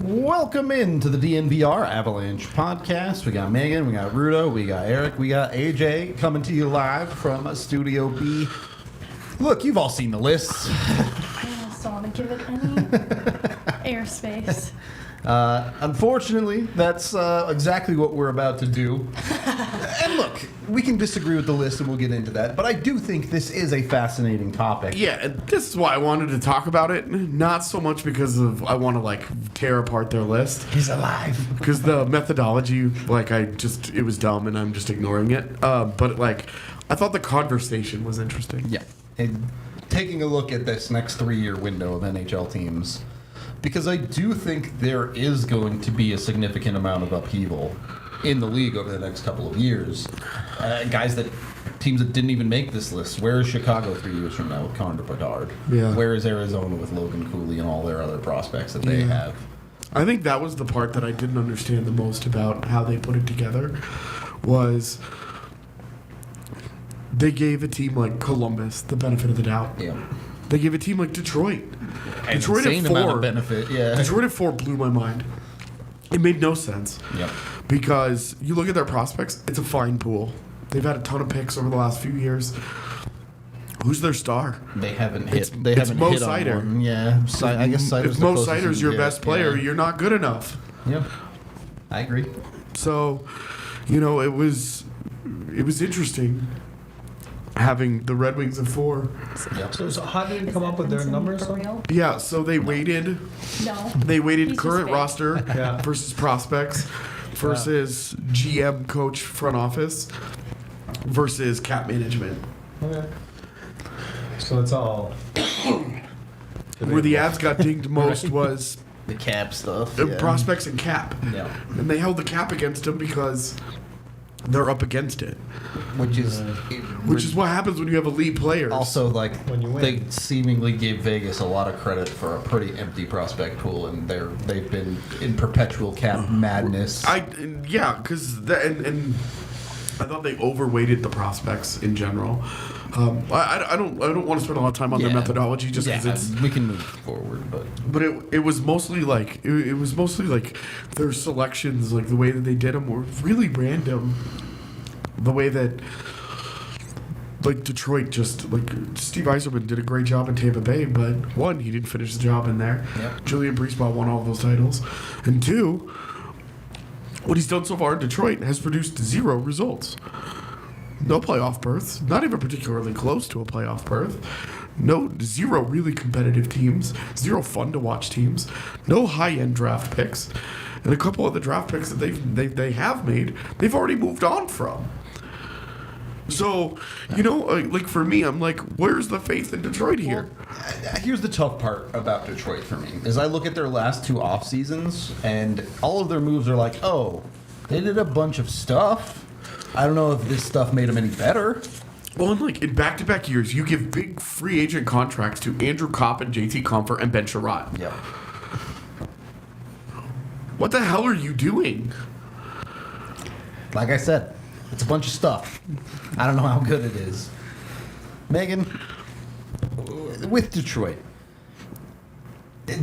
Welcome into the DNVR Avalanche Podcast. We got Megan, we got Rudo, we got Eric, we got AJ coming to you live from Studio B. Look, you've all seen the lists. I also want to give it any airspace. Unfortunately, that's exactly what we're about to do. And look, we can disagree with the list and we'll get into that, but I do think this is a fascinating topic. Yeah, and this is why I wanted to talk about it. Not so much because of I want to tear apart their list. He's alive. Because the methodology, it was dumb and I'm just ignoring it. But I thought the conversation was interesting. Yeah. And taking a look at this next 3-year window of NHL teams, because I do think there is going to be a significant amount of upheaval in the league over the next couple of years. Teams that didn't even make this list. Where is Chicago 3 years from now with Connor Bedard? Yeah. Where is Arizona with Logan Cooley and all their other prospects that they have? I think that was the part that I didn't understand the most about how they put it together was they gave a team like Columbus the benefit of the doubt. Yeah. They gave a team like Detroit. An Detroit insane at 4. amount of benefit, yeah. Detroit at 4 blew my mind. It made no sense. Yep. Because you look at their prospects, it's a fine pool. They've had a ton of picks over the last few years. Who's their star? They haven't It's hit. They haven't Mo hit Seider. on one. Yeah, I guess Seider's if Mo Seider's your best player, you're not good enough. Yep, I agree. So, it was interesting having the Red Wings at 4. Yep. So how did you come up with their numbers? Yeah, so they weighted. No. They weighted He's current just fake. roster versus prospects versus GM coach front office versus cap management. Okay. So it's all. Where the ads got dinged most was The cap stuff. prospects and cap. Yeah. And they held the cap against them because they're up against it. Which is what happens when you have elite players. also When you win. they seemingly gave Vegas a lot of credit for a pretty empty prospect pool, and they've been in perpetual cap madness. Because and I thought they overweighted the prospects in general. I don't want to spend a lot of time on their methodology just because we can move forward, but it was mostly like their selections, like the way that they did them were really random. The way that Detroit just Steve Yzerman did a great job in Tampa Bay, but one, he didn't finish the job in there. Yep. Julian Breesbaugh won all those titles, and two, what he's done so far in Detroit has produced 0 results. No playoff berths, not even particularly close to a playoff berth. 0 really competitive teams, 0 fun to watch teams, no high-end draft picks, and a couple of the draft picks that they have made, they've already moved on from. So, for me, I'm like, where's the faith in Detroit here? Here's the tough part about Detroit for me, is I look at their last 2 off seasons, and all of their moves are like, oh, they did a bunch of stuff. I don't know if this stuff made them any better. Well, in back-to-back years, you give big free agent contracts to Andrew Kopp and JT Compher and Ben Sherratt. Yep. What the hell are you doing? Like I said, it's a bunch of stuff. I don't know how good it is. Megan, with Detroit,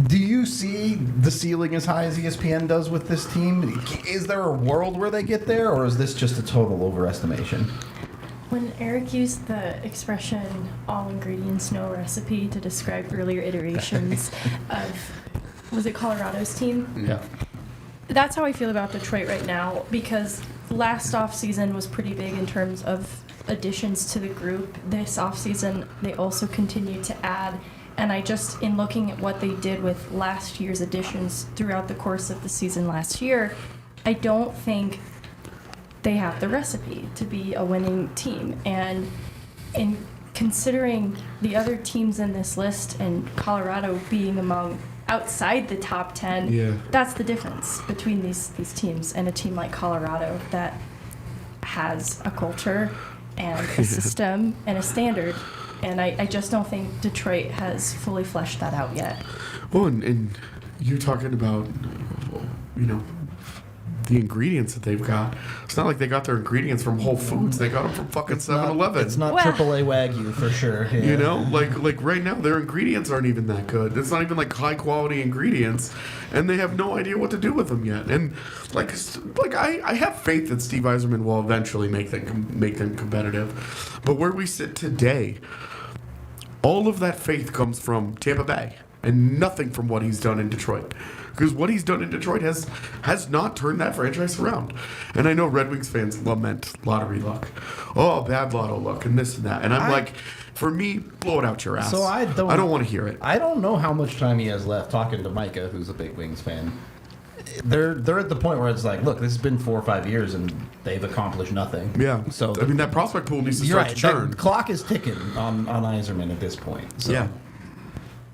do you see the ceiling as high as ESPN does with this team? Is there a world where they get there, or is this just a total overestimation? When Eric used the expression all ingredients, no recipe to describe earlier iterations of, was it Colorado's team? Yeah. That's how I feel about Detroit right now, because last offseason was pretty big in terms of additions to the group. This offseason, they also continued to add. And in looking at what they did with last year's additions throughout the course of the season last year, I don't think they have the recipe to be a winning team. And in considering the other teams in this list and Colorado being among outside the top 10, that's the difference between these teams and a team like Colorado that has a culture and a system and a standard. And I just don't think Detroit has fully fleshed that out yet. Well, and you're talking about, the ingredients that they've got. It's not like they got their ingredients from Whole Foods. They got them from fucking 7-Eleven. It's not Well- AAA Wagyu for sure. Yeah. Like right now, their ingredients aren't even that good. It's not even like high quality ingredients, and they have no idea what to do with them yet. And I have faith that Steve Yzerman will eventually make them competitive. But where we sit today, all of that faith comes from Tampa Bay, and nothing from what he's done in Detroit. Because what he's done in Detroit has not turned that franchise around. And I know Red Wings fans lament lottery luck. Oh, bad lotto luck and this and that. And I'm like, for me, blow it out your ass. So I don't want to hear it. I don't know how much time he has left. Talking to Micah, who's a big Wings fan, they're at the point where it's like, look, this has been 4 or 5 years and they've accomplished nothing. Yeah. So I mean, that prospect pool needs to you're start right. to churn. The clock is ticking on Yzerman at this point. So Yeah.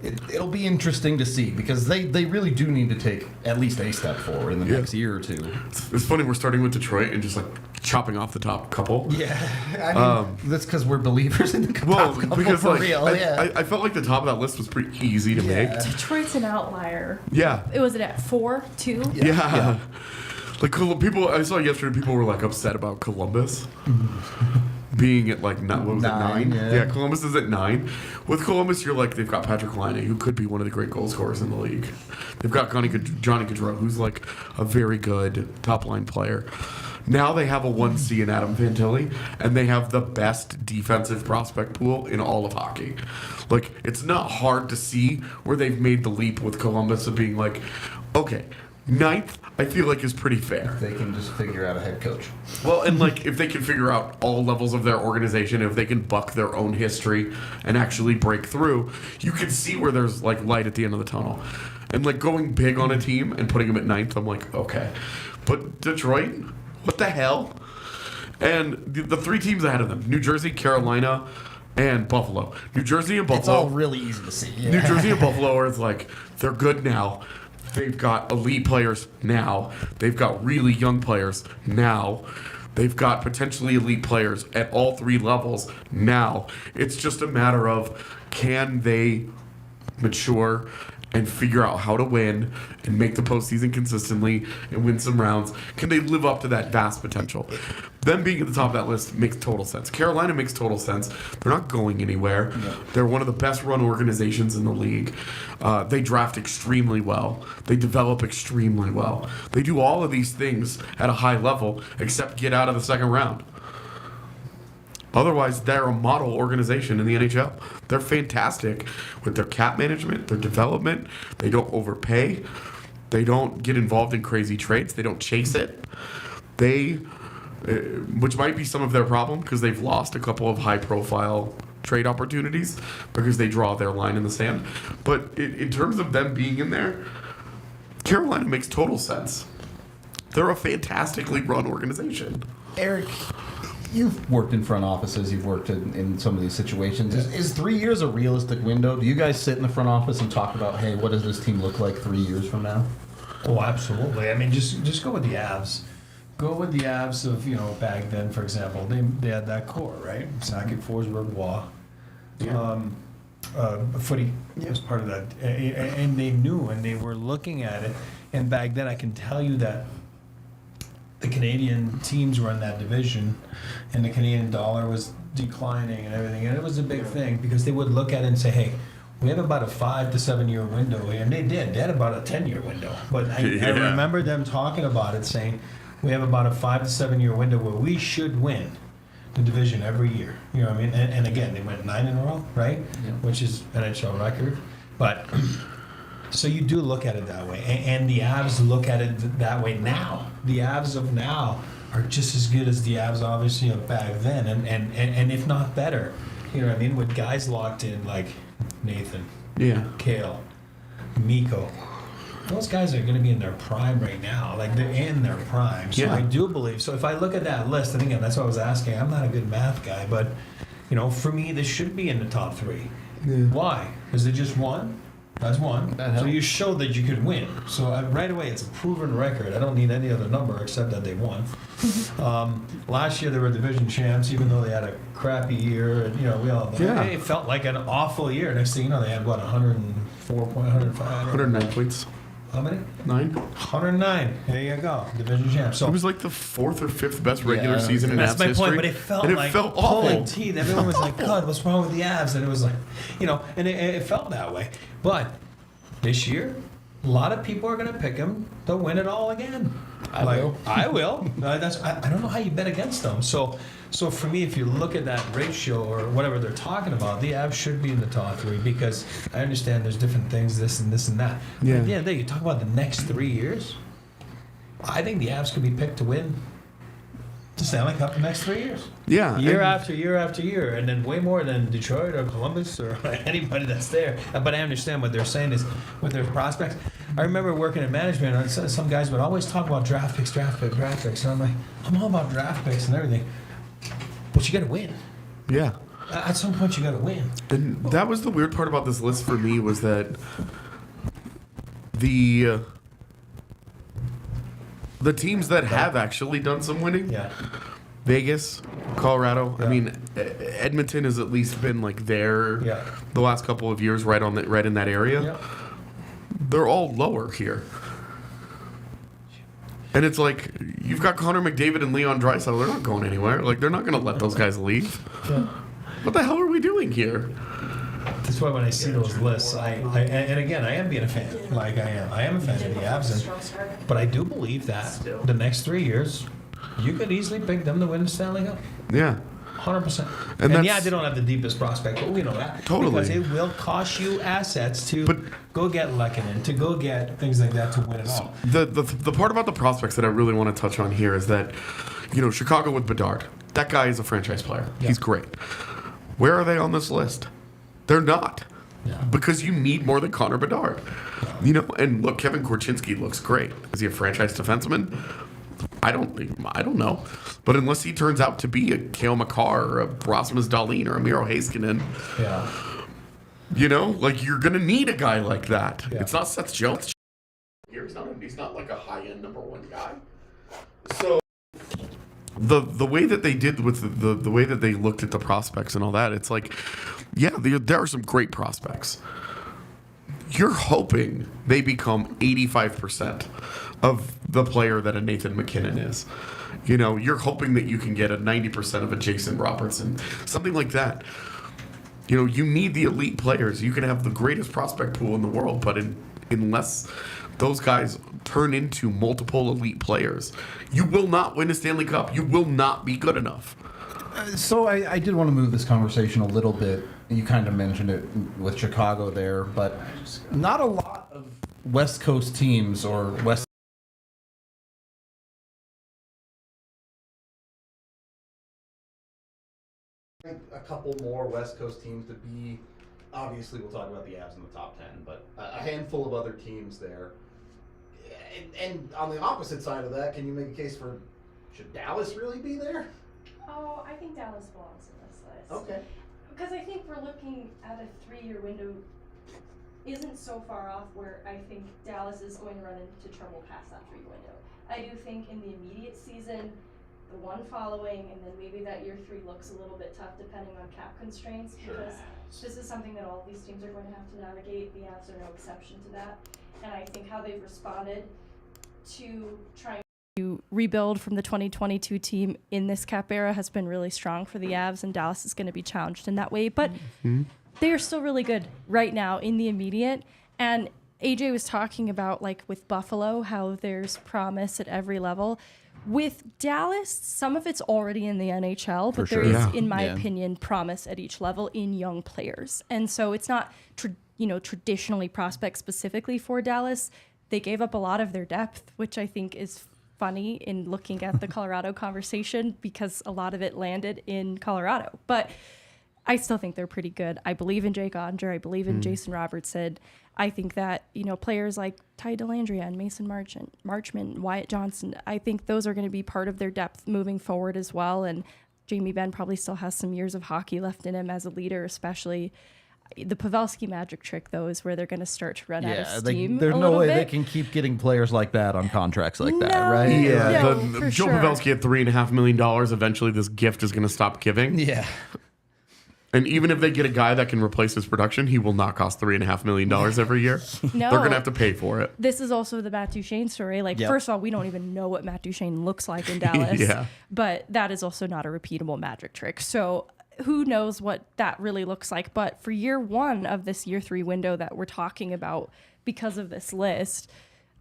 It'll be interesting to see because they really do need to take at least a step forward in the next year or two. It's funny, we're starting with Detroit and just like chopping off the top couple. Yeah, I mean, that's because we're believers in the top couple because for like, real. I felt like the top of that list was pretty easy to make. Detroit's an outlier. Yeah. Was it at 4, 2? Yeah. Like people, I saw yesterday people were like upset about Columbus being at like what was it, 9? Yeah. Columbus is at 9. With Columbus, you're like they've got Patrick Laine, who could be one of the great goal scorers in the league. They've got Johnny Gaudreau, who's like a very good top line player. Now they have a 1C in Adam Fantilli, and they have the best defensive prospect pool in all of hockey. Like, it's not hard to see where they've made the leap with Columbus of being like, okay, 9th, I feel like is pretty fair. They can just figure out a head coach. Well, and like if they can figure out all levels of their organization, if they can buck their own history and actually break through, you can see where there's like light at the end of the tunnel. And like going big on a team and putting them at 9th, I'm like, okay. But Detroit, what the hell? And the 3 teams ahead of them, New Jersey, Carolina, and Buffalo. New Jersey and Buffalo. It's all really easy to see. Yeah. New Jersey and Buffalo are like, they're good now. They've got elite players now. They've got really young players now. They've got potentially elite players at all 3 levels now. It's just a matter of can they mature and figure out how to win and make the postseason consistently and win some rounds. Can they live up to that vast potential? Them being at the top of that list makes total sense. Carolina makes total sense. They're not going anywhere. No. They're one of the best run organizations in the league. They draft extremely well. They develop extremely well. They do all of these things at a high level except get out of the second round. Otherwise, they're a model organization in the NHL. They're fantastic with their cap management, their development. They don't overpay. They don't get involved in crazy trades. They don't chase it. Which might be some of their problem because they've lost a couple of high-profile trade opportunities because they draw their line in the sand. But in terms of them being in there, Carolina makes total sense. They're a fantastically run organization. Eric, you've worked in front offices. You've worked in some of these situations. Is 3 years a realistic window? Do you guys sit in the front office and talk about, hey, what does this team look like 3 years from now? Oh, absolutely. I mean, just go with the Avs. Go with the Avs of, back then, for example. They had that core, right? Sakic, Forsberg, Waugh. Footy was part of that. And they knew, and they were looking at it. And back then, I can tell you that the Canadian teams were in that division, and the Canadian dollar was declining and everything. And it was a big thing because they would look at it and say, hey, we have about a 5 to 7 year window. And they did. They had about a 10-year window. But I remember them talking about it, saying, we have about a 5 to 7 year window where we should win the division every year. You know what I mean? And again, they went 9 in a row, right? Yeah. Which is NHL record. But so you do look at it that way. And the Avs look at it that way now. The Avs of now are just as good as the Avs, obviously, of back then. And if not better. You know what I mean? With guys locked in like Nathan, Kale, Mikko. Those guys are going to be in their prime right now. Like, they're in their prime. So I do believe. So if I look at that list, and again, that's what I was asking. I'm not a good math guy, but, for me, this should be in the top 3. Yeah. Why? Is it just one? That's one. That So helps. you showed that you could win. So right away, it's a proven record. I don't need any other number except that they won. Last year they were division champs, even though they had a crappy year, and we all. Yeah. It felt like an awful year. Next thing you know, they had 105. 109 points. How many? 9. 109. There you go, division champ. So It was like the 4th or 5th best regular Yeah, season in that's Avs my history. point, but it felt and like it felt pulling awful. teeth. Everyone was like, God, what's wrong with the Avs? And it was like, and it felt that way. But this year, a lot of people are going to pick them to win it all again. I will. I will. I don't know how you bet against them. So for me, if you look at that ratio or whatever they're talking about, the Avs should be in the top 3 because I understand there's different things, this and that. Yeah. But at the end of the day, you talk about the next 3 years, I think the Avs could be picked to win the Stanley Cup the next 3 years. Yeah. Year and- after year after year, and then way more than Detroit or Columbus or anybody that's there. But I understand what they're saying is with their prospects. I remember working in management, and some guys would always talk about draft picks. And I'm like, I'm all about draft picks and everything, but you got to win. Yeah. At some point, you got to win. And that was the weird part about this list for me was that the teams that have actually done some winning, Yeah. Vegas, Colorado. Yeah. I mean, Edmonton has at least been like there Yeah. the last couple of years, right in that area. Yeah. They're all lower here. And it's like you've got Connor McDavid and Leon Draisaitl. They're not going anywhere. Like they're not going to let those guys leave. Yeah. What the hell are we doing here? That's why when I see those lists, and again, I am being a fan. Like I am a fan of the Avs, but I do believe that the next 3 years, you could easily pick them to win the Stanley Cup. Yeah. 100%. And And that's- they don't have the deepest prospect, but we know that. Totally. Because it will cost you assets to But- go get Lehkonen, to go get things like that to win it all. The part about the prospects that I really want to touch on here is that, Chicago with Bedard. That guy is a franchise player. Yeah. He's great. Where are they on this list? They're not. Yeah. Because you need more than Connor Bedard. And look, Kevin Korchinski looks great. Is he a franchise defenseman? I don't know. But unless he turns out to be a Cale Makar or a Rasmus Dahlin or a Miro Heiskanen, Yeah. you're going to need a guy like that. Yeah. It's not Seth Jones. He's not like a high-end number 1 guy. So the way that they did with the way that they looked at the prospects and all that, it's like, yeah, there are some great prospects. You're hoping they become 85% of the player that a Nathan McKinnon is. You're hoping that you can get a 90% of a Jason Robertson, something like that. You need the elite players. You can have the greatest prospect pool in the world, but unless those guys turn into multiple elite players, you will not win a Stanley Cup. You will not be good enough. So I did want to move this conversation a little bit. You kind of mentioned it with Chicago there, but not a lot of West Coast teams or West. A couple more West Coast teams to be. Obviously, we'll talk about the Avs in the top 10, but a handful of other teams there. And on the opposite side of that, can you make a case for should Dallas really be there? Oh, I think Dallas belongs in this list. Okay. Because I think we're looking at a 3-year window isn't so far off where I think Dallas is going to run into trouble past that 3-year window. I do think in the immediate season, the one following, and then maybe that year 3 looks a little bit tough depending on cap constraints because this is something that all these teams are going to have to navigate. The Avs are no exception to that. And I think how they've responded to trying to rebuild from the 2022 team in this cap era has been really strong for the Avs, and Dallas is going to be challenged in that way. But they are still really good right now in the immediate. And AJ was talking about, like, with Buffalo, how there's promise at every level. With Dallas, some of it's already in the NHL, but there is, in my opinion, promise at each level in young players. And so it's not, traditionally prospect specifically for Dallas. They gave up a lot of their depth, which I think is funny in looking at the Colorado conversation because a lot of it landed in Colorado. But I still think they're pretty good. I believe in Jake Ottinger. I believe in Jason Robertson. I think that, players like Ty Dellandrea and Mason Marchment, Wyatt Johnson, I think those are going to be part of their depth moving forward as well. And Jamie Benn probably still has some years of hockey left in him as a leader, especially. The Pavelski magic trick, though, is where they're going to start to run out of steam. There's a no way bit. they can keep getting players like that on contracts like that, No. right? Yeah, No, the for Joe sure. Pavelski at $3.5 million. Eventually, this gift is going to stop giving. Yeah. And even if they get a guy that can replace his production, he will not cost $3.5 million every year. No. They're going to have to pay for it. This is also the Matt Duchene story. Like, Yep. first of all, we don't even know what Matt Duchene looks like in Dallas. Yeah. But that is also not a repeatable magic trick. So who knows what that really looks like. But for year one of this year 3 window that we're talking about because of this list,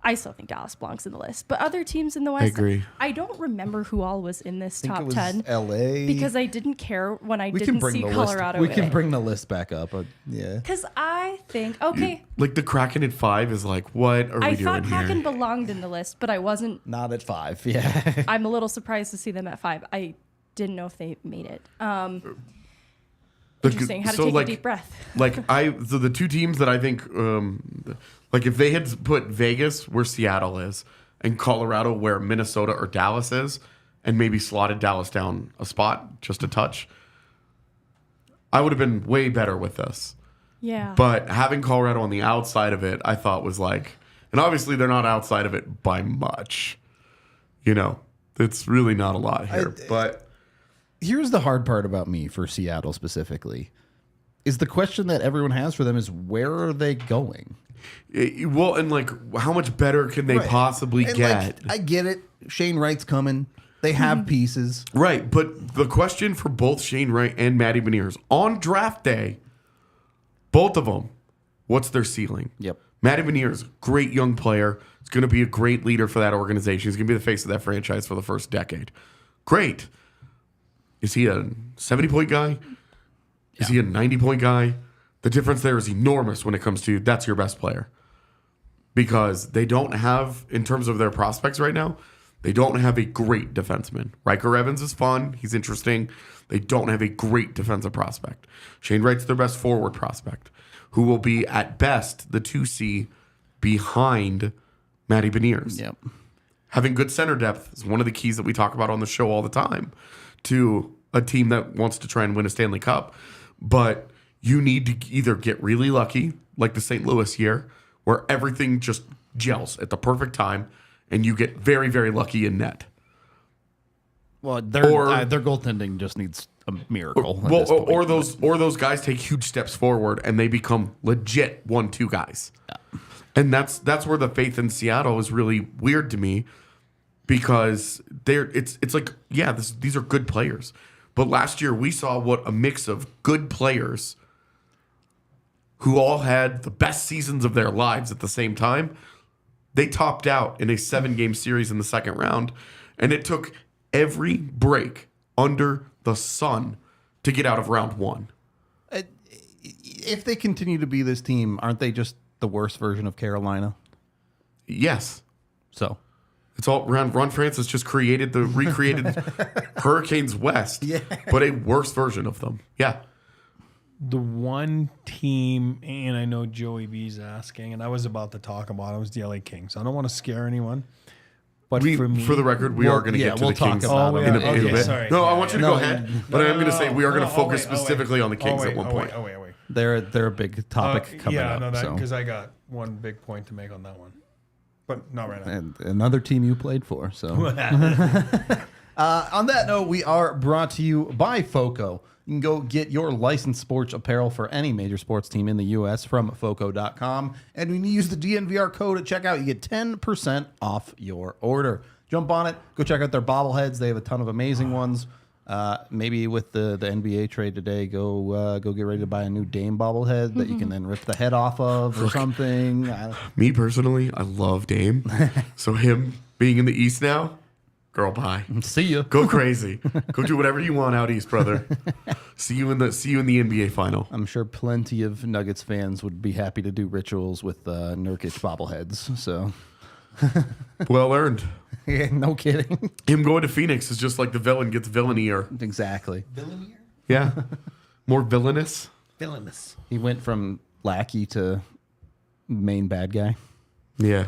I still think Dallas belongs in the list. But other teams in the West, agree. I don't remember who all was in this I think top it was 10 LA. because I didn't care when I we didn't can bring see the Colorado list. We in can it. bring the list back up. Yeah. Because I think, okay, Like the Kraken at 5 is like, what are I we thought doing Kraken here? belonged in the list, but I wasn't. Not at 5. Yeah. I'm a little surprised to see them at 5. I didn't know if they made it. Interesting. Had to take a deep breath. So the two teams that I think, like if they had put Vegas where Seattle is and Colorado where Minnesota or Dallas is, and maybe slotted Dallas down a spot, just a touch, I would have been way better with this. Yeah. But having Colorado on the outside of it, I thought was like, and obviously they're not outside of it by much. You know, it's really not a lot here. But Here's the hard part about me for Seattle specifically. Is the question that everyone has for them is where are they going? well, and like, how much better can they Right. possibly And, get? like, I get it. Shane Wright's coming. They have pieces. Right, but the question for both Shane Wright and Matty Beniers on draft day, both of them, what's their ceiling? Yep. Matty Beniers, great young player. He's going to be a great leader for that organization. He's going to be the face of that franchise for the first decade. Great. Is he a 70-point guy? Is he a 90-point guy? The difference there is enormous when it comes to that's your best player. Because they don't have, in terms of their prospects right now, they don't have a great defenseman. Riker Evans is fun. He's interesting. They don't have a great defensive prospect. Shane Wright's their best forward prospect, who will be, at best, the 2C behind Matty Beniers. Yep. Having good center depth is one of the keys that we talk about on the show all the time to a team that wants to try and win a Stanley Cup. But you need to either get really lucky, like the St. Louis year, where everything just gels at the perfect time, and you get very, very lucky in net. Well, their goaltending just needs a miracle. at Well, this point. or those guys take huge steps forward and they become legit 1-2 guys. Yeah. And that's where the faith in Seattle is really weird to me, because it's like, yeah, these are good players. But last year we saw what a mix of good players who all had the best seasons of their lives at the same time. They topped out in a 7-game series in the second round, and it took every break under the sun to get out of round 1. If they continue to be this team, aren't they just the worst version of Carolina? Yes. So It's all Ron Francis just recreated Hurricanes West, but a worse version of them. Yeah. The one team, and I know Joey B's asking, and I was about to talk about it, was the LA Kings. I don't want to scare anyone, but for me, for the record, we are going to get to we'll the talk Kings about in a them. bit. Sorry. No, I want you to No, go ahead, but I am going to say we are going to focus wait, specifically on the Kings at one point. Wait. they're a big topic coming yeah, up. no, so. because I got one big point to make on that one, but not right now. And another team you played for. So on that note, we are brought to you by FOCO. You can go get your licensed sports apparel for any major sports team in the U.S. from FOCO.com. And when you use the DNVR code at checkout, you get 10% off your order. Jump on it. Go check out their bobbleheads. They have a ton of amazing ones. Maybe with the NBA trade today, go get ready to buy a new Dame bobblehead that you can then rip the head off of or something. Me personally, I love Dame. So him being in the East now, girl, bye. See you. Go crazy. Go do whatever you want out East, brother. See you in the NBA final. I'm sure plenty of Nuggets fans would be happy to do rituals with Nurkic bobbleheads. So, Well earned. yeah, no kidding. Him going to Phoenix is just like the villain gets villainier. Exactly. Villainier? Yeah. More villainous. Villainous. He went from lackey to main bad guy. Yeah.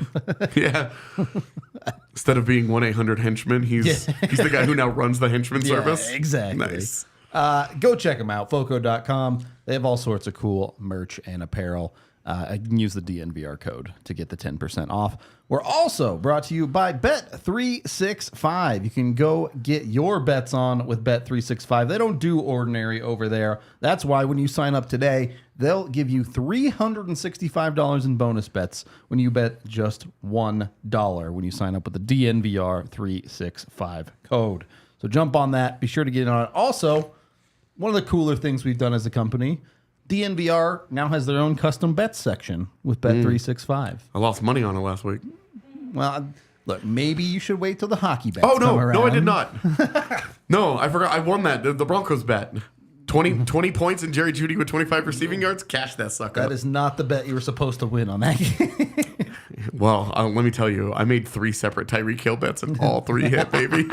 Yeah. Instead of being 1-800 henchman, he's the guy who now runs the henchman service. exactly. Nice. Go check them out, foco.com. They have all sorts of cool merch and apparel. You can use the DNVR code to get the 10% off. We're also brought to you by Bet365. You can go get your bets on with Bet365. They don't do ordinary over there. That's why when you sign up today, they'll give you $365 in bonus bets when you bet just $1 when you sign up with the DNVR 365 code. So jump on that. Be sure to get on it. Also, one of the cooler things we've done as a company, DNVR now has their own custom bets section with Bet365. I lost money on it last week. Well, look, maybe you should wait till the hockey bets Oh, no. come around. No, I did not. No, I forgot. I won that. The Broncos bet. 20 points and Jerry Jeudy with 25 receiving yards. Cash that sucker. That is not the bet you were supposed to win on that game. Well, let me tell you, I made 3 separate Tyreek Hill bets and all 3 hit, baby.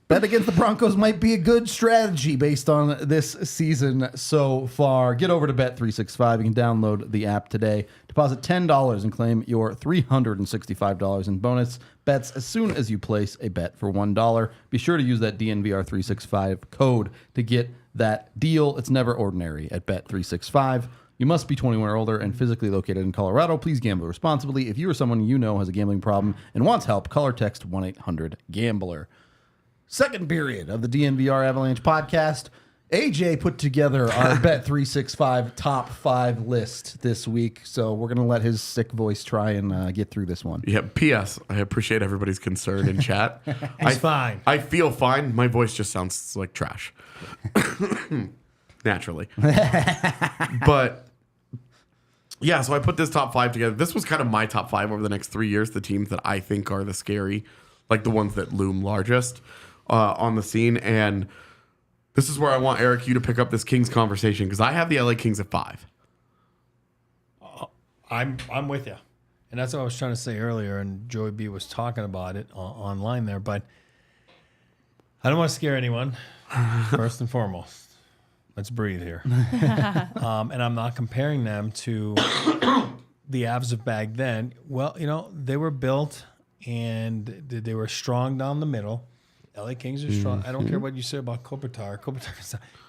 Bet against the Broncos might be a good strategy based on this season so far. Get over to Bet365. You can download the app today. Deposit $10 and claim your $365 in bonus bets as soon as you place a bet for $1. Be sure to use that DNVR365 code to get that deal. It's never ordinary at Bet365. You must be 21 or older and physically located in Colorado. Please gamble responsibly. If you or someone you know has a gambling problem and wants help, call or text 1-800-GAMBLER. Second period of the DNVR Avalanche podcast. AJ put together our Bet365 top 5 list this week, so we're going to let his sick voice try and get through this one. Yeah, P.S. I appreciate everybody's concern in chat. He's fine. I feel fine. My voice just sounds like trash. Naturally. But, yeah, so I put this top 5 together. This was kind of my top 5 over the next 3 years, the teams that I think are the scary, like the ones that loom largest on the scene. And this is where I want, Eric, you to pick up this Kings conversation, because I have the LA Kings at 5. I'm with you. And that's what I was trying to say earlier, and Joey B was talking about it online there. But I don't want to scare anyone, first and foremost. Let's breathe here. And I'm not comparing them to the Avs of back then. Well, they were built and they were strong down the middle. LA Kings are strong. I don't care what you say about Kopitar.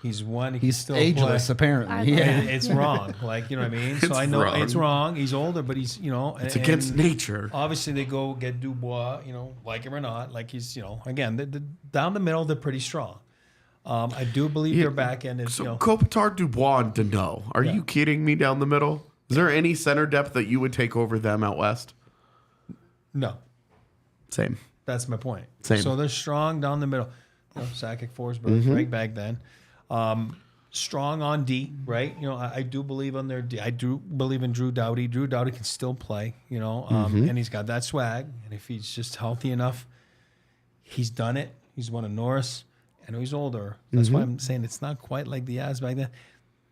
He's one. He's still ageless, play. Apparently. Yeah. It's wrong. Like, you know what I mean? So I know wrong. it's wrong. He's older, but he's, It's against nature. Obviously, they go get Dubois, like him or not. Like he's, again, down the middle, they're pretty strong. I do believe their back end is, So Kopitar, Dubois, and Deneau. Are you kidding me down the middle? Is there any center depth that you would take over them out west? No. Same. That's my point. Same. So they're strong down the middle. Sakic, Forsberg, right back then. Strong on D, right? I do believe on their D. I do believe in Drew Doughty. Drew Doughty can still play, and he's got that swag. And if he's just healthy enough, he's done it. He's won a Norris. I know he's older. That's why I'm saying it's not quite like the Avs back then.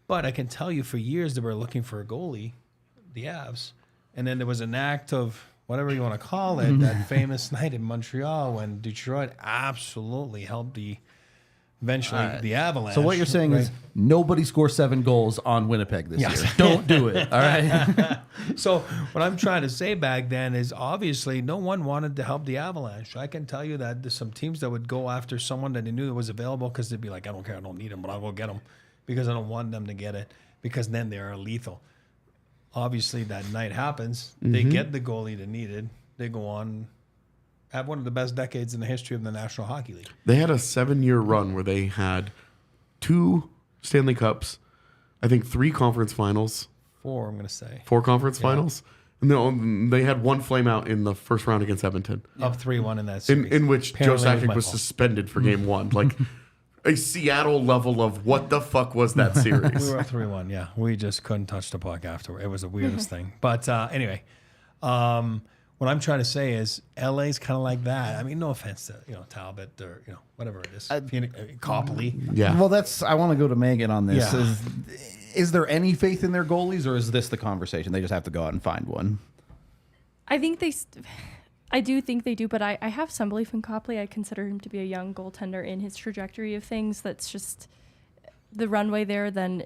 But I can tell you for years they were looking for a goalie, the Avs. And then there was an act of whatever you want to call it, that famous night in Montreal when Detroit absolutely helped the Avalanche. So what you're saying is nobody scores 7 goals on Winnipeg this year. Don't do it. All right. So what I'm trying to say back then is obviously no one wanted to help the Avalanche. I can tell you that there's some teams that would go after someone that they knew that was available because they'd be like, I don't care, I don't need him, but I'll go get him because I don't want them to get it because then they are lethal. Obviously, that night happens. They get the goalie they needed. They go on, have one of the best decades in the history of the National Hockey League. They had a 7-year run where they had 2 Stanley Cups, I think 3 conference finals. 4, I'm going to say. 4 conference finals. And they had 1 flame out in the first round against Edmonton. Up 3-1 in that series. In which Apparently Joe it Sakic was suspended for game 1. Like a Seattle level of what the fuck was that series? We were up 3-1, yeah. We just couldn't touch the puck afterward. It was the weirdest thing. But anyway, what I'm trying to say is LA's kind of like that. I mean, no offense to, Talbot or, whatever it is. Copley. Yeah. Well, I want to go to Megan on this. Yeah. Is there any faith in their goalies, or is this the conversation? They just have to go out and find one. I think I do think they do, but I have some belief in Copley. I consider him to be a young goaltender in his trajectory of things. That's just the runway there. Then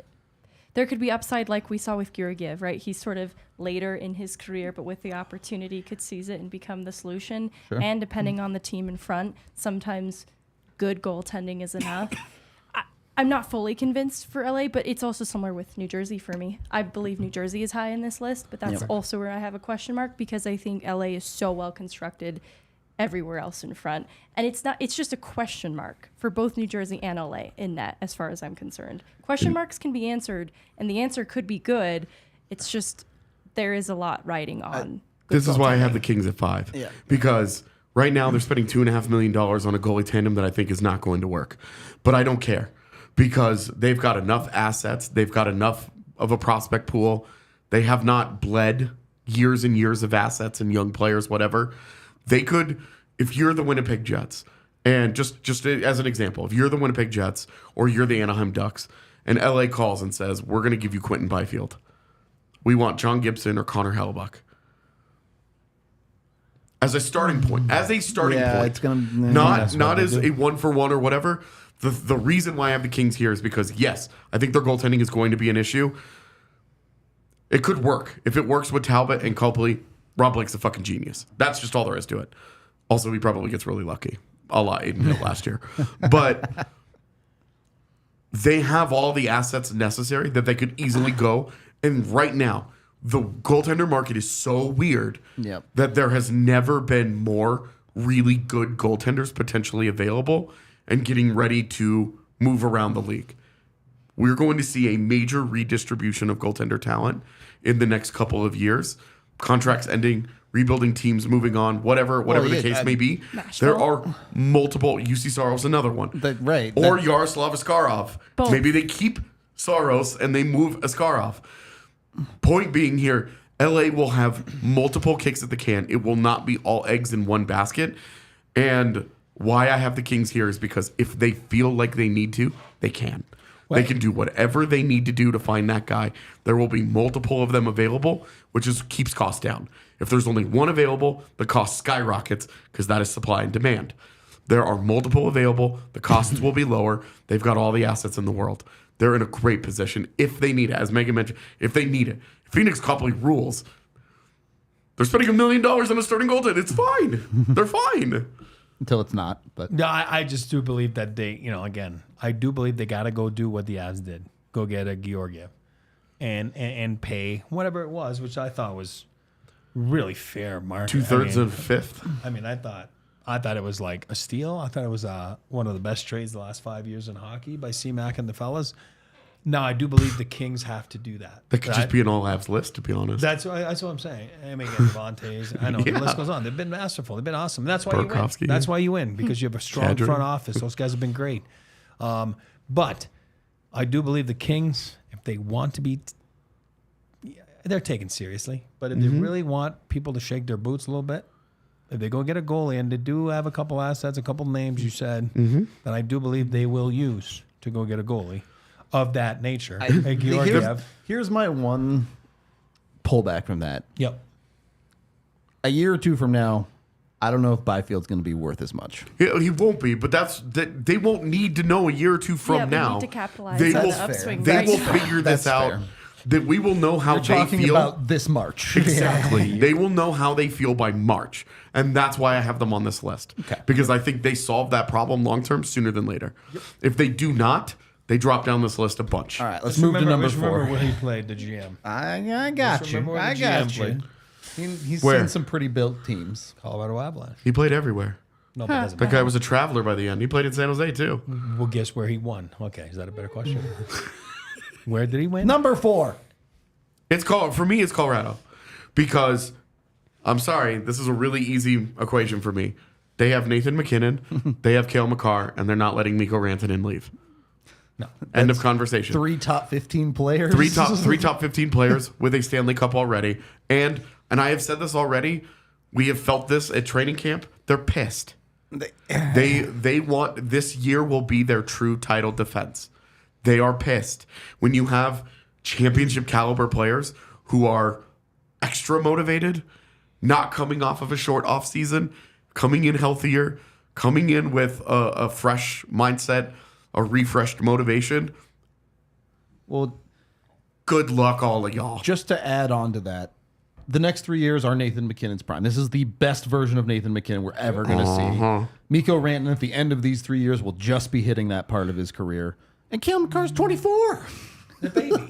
there could be upside like we saw with Georgiev, right? He's sort of later in his career, but with the opportunity could seize it and become the solution. Sure. And depending on the team in front, sometimes good goaltending is enough. I'm not fully convinced for LA, but it's also somewhere with New Jersey for me. I believe New Jersey is high in this list, but that's also where I have a question mark because I think LA is so well constructed everywhere else in front. And it's just a question mark for both New Jersey and LA in that, as far as I'm concerned. Question marks can be answered, and the answer could be good. It's just there is a lot riding on. This is why I have the Kings at 5. Yeah. Because right now they're spending $2.5 million on a goalie tandem that I think is not going to work. But I don't care because they've got enough assets. They've got enough of a prospect pool. They have not bled years and years of assets and young players, whatever. They could, if you're the Winnipeg Jets, and just as an example, if you're the Winnipeg Jets or you're the Anaheim Ducks, and LA calls and says, we're going to give you Quentin Byfield. We want John Gibson or Connor Hellebuck. As a starting point. It's gonna, not as a 1-for-1 or whatever. The reason why I have the Kings here is because, yes, I think their goaltending is going to be an issue. It could work. If it works with Talbot and Copley, Rob Blake's a fucking genius. That's just all there is to it. Also, he probably gets really lucky. A la Aiden Hill last year. But they have all the assets necessary that they could easily go. And right now, the goaltender market is so weird that there has never been more really good goaltenders potentially available and getting ready to move around the league. We're going to see a major redistribution of goaltender talent in the next couple of years. Contracts ending, rebuilding teams, moving on, whatever the case may be. Nashville. There are multiple. UC Saros, another one. Right. Or Yaroslav Askarov. Both. Maybe they keep Saros and they move Askarov. Point being here, LA will have multiple kicks at the can. It will not be all eggs in one basket. And why I have the Kings here is because if they feel like they need to, they can. They can do whatever they need to do to find that guy. There will be multiple of them available, which keeps costs down. If there's only one available, the cost skyrockets because that is supply and demand. There are multiple available. The costs will be lower. They've got all the assets in the world. They're in a great position if they need it. As Megan mentioned, if they need it. Phoenix Copley rules. They're spending $1 million on a starting goaltender. It's fine. They're fine. Until it's not. But No, I just do believe that they, again, I do believe they got to go do what the Avs did. Go get a Georgiev and pay whatever it was, which I thought was really fair market. 2/3 of fifth. I mean, I thought it was like a steal. I thought it was one of the best trades the last 5 years in hockey by C-Mac and the fellas. Now, I do believe the Kings have to do that. That could just be an all Avs list, to be honest. That's what I'm saying. I mean, Devontae's. I know the list goes on. They've been masterful. They've been awesome. That's why you win. That's why you win, because you have a strong front office. Those guys have been great. But I do believe the Kings, if they want to be, they're taken seriously. But if they really want people to shake their boots a little bit, if they go get a goalie, and they do have a couple assets, a couple names you said, then I do believe they will use to go get a goalie of that nature. Here's my one pullback from that. Yep. A year or two from now, I don't know if Byfield's going to be worth as much. He won't be, but they won't need to know a year or two from now. Need to capitalize on the upswing. They will figure this out. Fair. That we will know how We're they talking feel about this March. Exactly. They will know how they feel by March, and that's why I have them on this list. Okay. Because I think they solve that problem long term sooner than later. Yep. If they do not, they drop down this list a bunch. All right, let's move to number 4. Remember when he played the GM. I got you. I got you. He's Where? seen some pretty built teams. Colorado Avalanche. He played everywhere. No, but doesn't That matter. guy was a traveler by the end. He played in San Jose too. Well, guess where he won? Okay, is that a better question? Where did he win? Number 4. For me, it's Colorado, because I'm sorry, this is a really easy equation for me. They have Nathan McKinnon, they have Cale Makar, and they're not letting Mikko Rantanen leave. No. End of conversation. 3 top 15 players. Three top 15 players with a Stanley Cup already, and I have said this already. We have felt this at training camp. They're pissed. They want, this year will be their true title defense. They are pissed when you have championship caliber players who are extra motivated, not coming off of a short off season, coming in healthier, coming in with a fresh mindset, a refreshed motivation. Well, good luck, all of y'all. just to add on to that, the next 3 years are Nathan McKinnon's prime. This is the best version of Nathan McKinnon we're ever going to see. Mikko Rantanen at the end of these 3 years will just be hitting that part of his career. And Cale Makar's 24. The baby.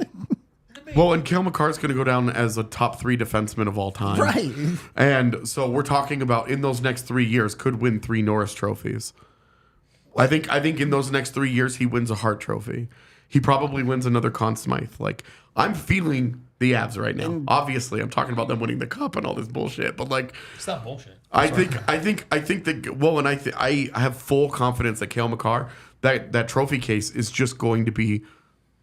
Well, and Cale Makar's going to go down as a top 3 defenseman of all time. Right. And so we're talking about in those next 3 years could win 3 Norris trophies. I think in those next 3 years he wins a Hart Trophy. He probably wins another Conn Smythe. Like, I'm feeling the Avs right now. Obviously, I'm talking about them winning the cup and all this bullshit, but like, It's not bullshit. I think that. Well, and I have full confidence that Cale Makar, that trophy case is just going to be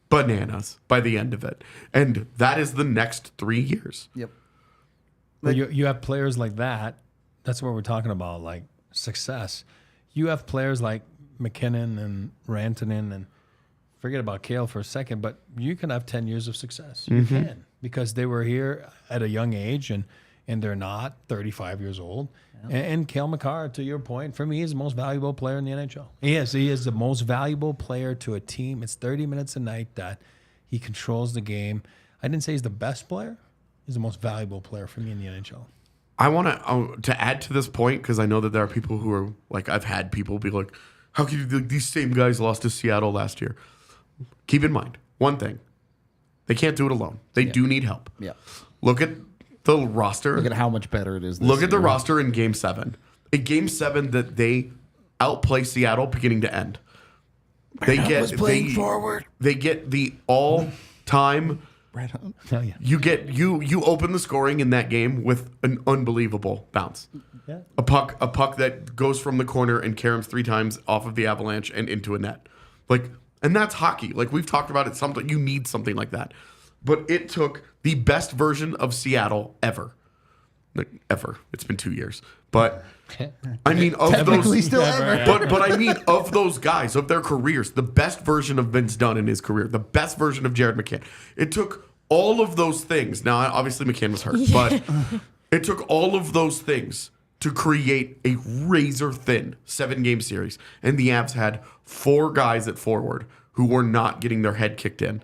bananas by the end of it, and that is the next 3 years. Yep. But you have players like that. That's what we're talking about, like success. You have players like McKinnon and Rantanen, and forget about Cale for a second, but you can have 10 years of success. You can, because they were here at a young age, and they're not 35 years old. And Cale Makar, to your point, for me, is the most valuable player in the NHL. He is the most valuable player to a team. It's 30 minutes a night that he controls the game. I didn't say he's the best player. He's the most valuable player for me in the NHL. I want to add to this point, because I know that there are people who are like, I've had people be like, how can you, these same guys lost to Seattle last year? Keep in mind one thing: they can't do it alone. They do need help. Yeah. Look at the roster. Look at how much better it is. Look at the roster in Game 7. In Game 7, that they outplay Seattle beginning to end. They forward. They get the all-time. Right on. Oh, yeah. You open the scoring in that game with an unbelievable bounce. Yeah. A puck that goes from the corner and caroms 3 times off of the Avalanche and into a net. Like, and that's hockey. Like, we've talked about it. Something you need something like that. But it took the best version of Seattle ever. Like, ever. It's been 2 years. But I mean, of Technically those, still ever. but I mean, of those guys, of their careers, the best version of Vince Dunn in his career, the best version of Jared McCann. It took all of those things. Now, obviously, McCann was hurt, but it took all of those things to create a razor-thin 7-game series. And the Avs had 4 guys at forward who were not getting their head kicked in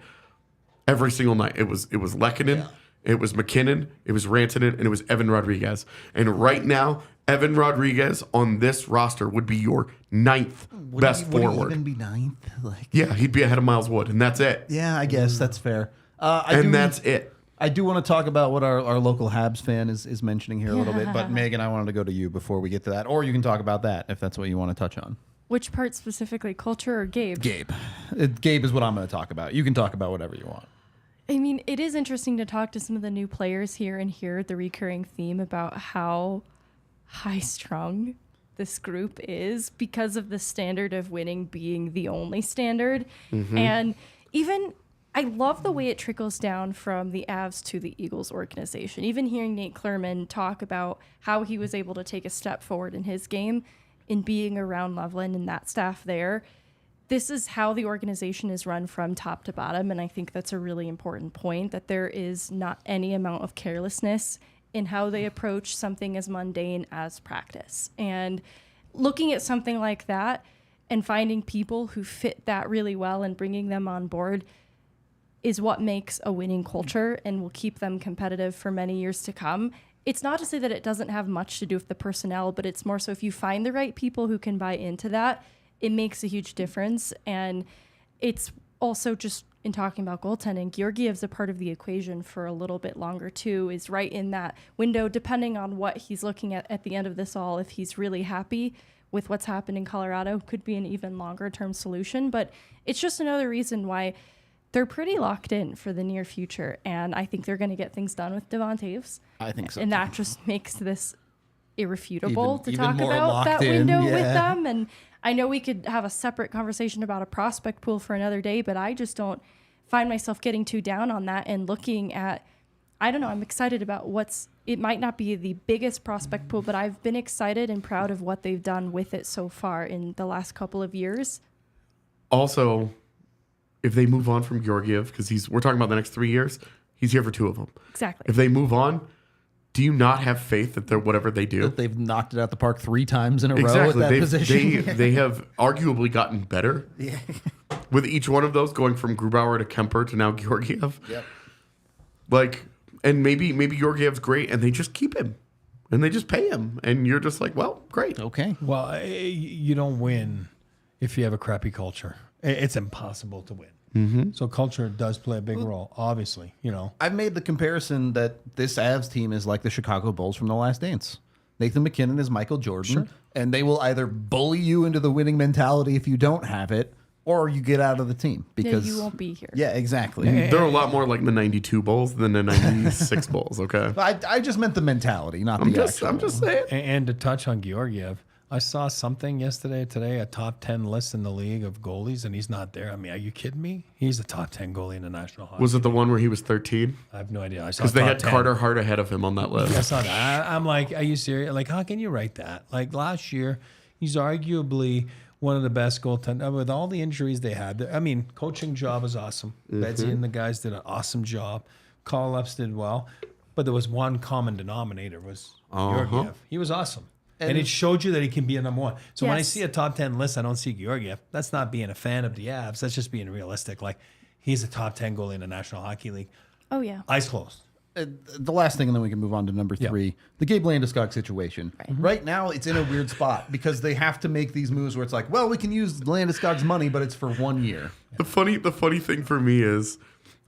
every single night. It was Lehkonen, it was McKinnon, it was Rantanen, and it was Evan Rodriguez. And right now, Evan Rodriguez on this roster would be your 9th best Would forward. he even be 9th? Like, Yeah, he'd be ahead of Miles Wood, and that's it. yeah, I guess that's fair. That's it. I do want to talk about what our local Habs fan is mentioning here a little bit, but Megan, I wanted to go to you before we get to that, or you can talk about that if that's what you want to touch on. Which part specifically, culture or Gabe? Gabe. Gabe is what I'm going to talk about. You can talk about whatever you want. I mean, it is interesting to talk to some of the new players here and hear the recurring theme about how high-strung this group is because of the standard of winning being the only standard. And even, I love the way it trickles down from the Avs to the Eagles organization. Even hearing Nate Clerman talk about how he was able to take a step forward in his game in being around Loveland and that staff there. This is how the organization is run from top to bottom, and I think that's a really important point, that there is not any amount of carelessness in how they approach something as mundane as practice. And looking at something like that and finding people who fit that really well and bringing them on board is what makes a winning culture and will keep them competitive for many years to come. It's not to say that it doesn't have much to do with the personnel, but it's more so if you find the right people who can buy into that, it makes a huge difference. And it's also just in talking about goaltending, Georgiev's a part of the equation for a little bit longer too, is right in that window, depending on what he's looking at the end of this all. If he's really happy with what's happened in Colorado, could be an even longer term solution. But it's just another reason why they're pretty locked in for the near future. And I think they're going to get things done with Devon Toews. I think so. And that just makes this irrefutable to even talk more about locked that in, window yeah. with them. And I know we could have a separate conversation about a prospect pool for another day, but I just don't find myself getting too down on that and looking at, I don't know, I'm excited about it might not be the biggest prospect pool, but I've been excited and proud of what they've done with it so far in the last couple of years. Also, if they move on from Georgiev, because we're talking about the next 3 years, he's here for 2 of them. Exactly. If they move on, do you not have faith that they're whatever they do? That they've knocked it out the park 3 times in a row at that position. They have arguably gotten better with each one of those, going from Grubauer to Kemper to now Georgiev. Yep. Like, and maybe Georgiev's great, and they just keep him, and they just pay him, and you're just like, well, great. Okay. Well, you don't win if you have a crappy culture. It's impossible to win. So culture does play a big role, obviously, you know. I've made the comparison that this Avs team is like the Chicago Bulls from The Last Dance. Nathan McKinnon is Michael Jordan, and they will either bully you into the winning mentality if you don't have it, or you get out of the team because you won't be here. Yeah, exactly. They're a lot more like the 92 Bulls than the 96 Bulls, okay? I just meant the mentality, not the actual. I'm just saying. And to touch on Georgiev, I saw something today, a top 10 list in the league of goalies, and he's not there. I mean, are you kidding me? He's a top 10 goalie in the National Hockey. Was it the one where he was 13? I have no idea. I saw Because they top had 10. Carter Hart ahead of him on that list. I saw that. I'm like, are you serious? Like, how can you write that? Like, last year, he's arguably one of the best goaltenders. With all the injuries they had, I mean, coaching job was awesome. Betsy and the guys did an awesome job. Call-ups did well. But there was one common denominator, was Georgiev. He was awesome. And it showed you that he can be a number one. So when I see a top 10 list, I don't see Georgiev. That's not being a fan of the Avs. That's just being realistic. Like, he's a top 10 goalie in the National Hockey League. Oh, yeah. Eyes closed. The last thing, and then we can move on to number 3, the Gabe Landeskog situation. Right now, it's in a weird spot because they have to make these moves where it's like, well, we can use Landeskog's money, but it's for 1 year. The funny thing for me is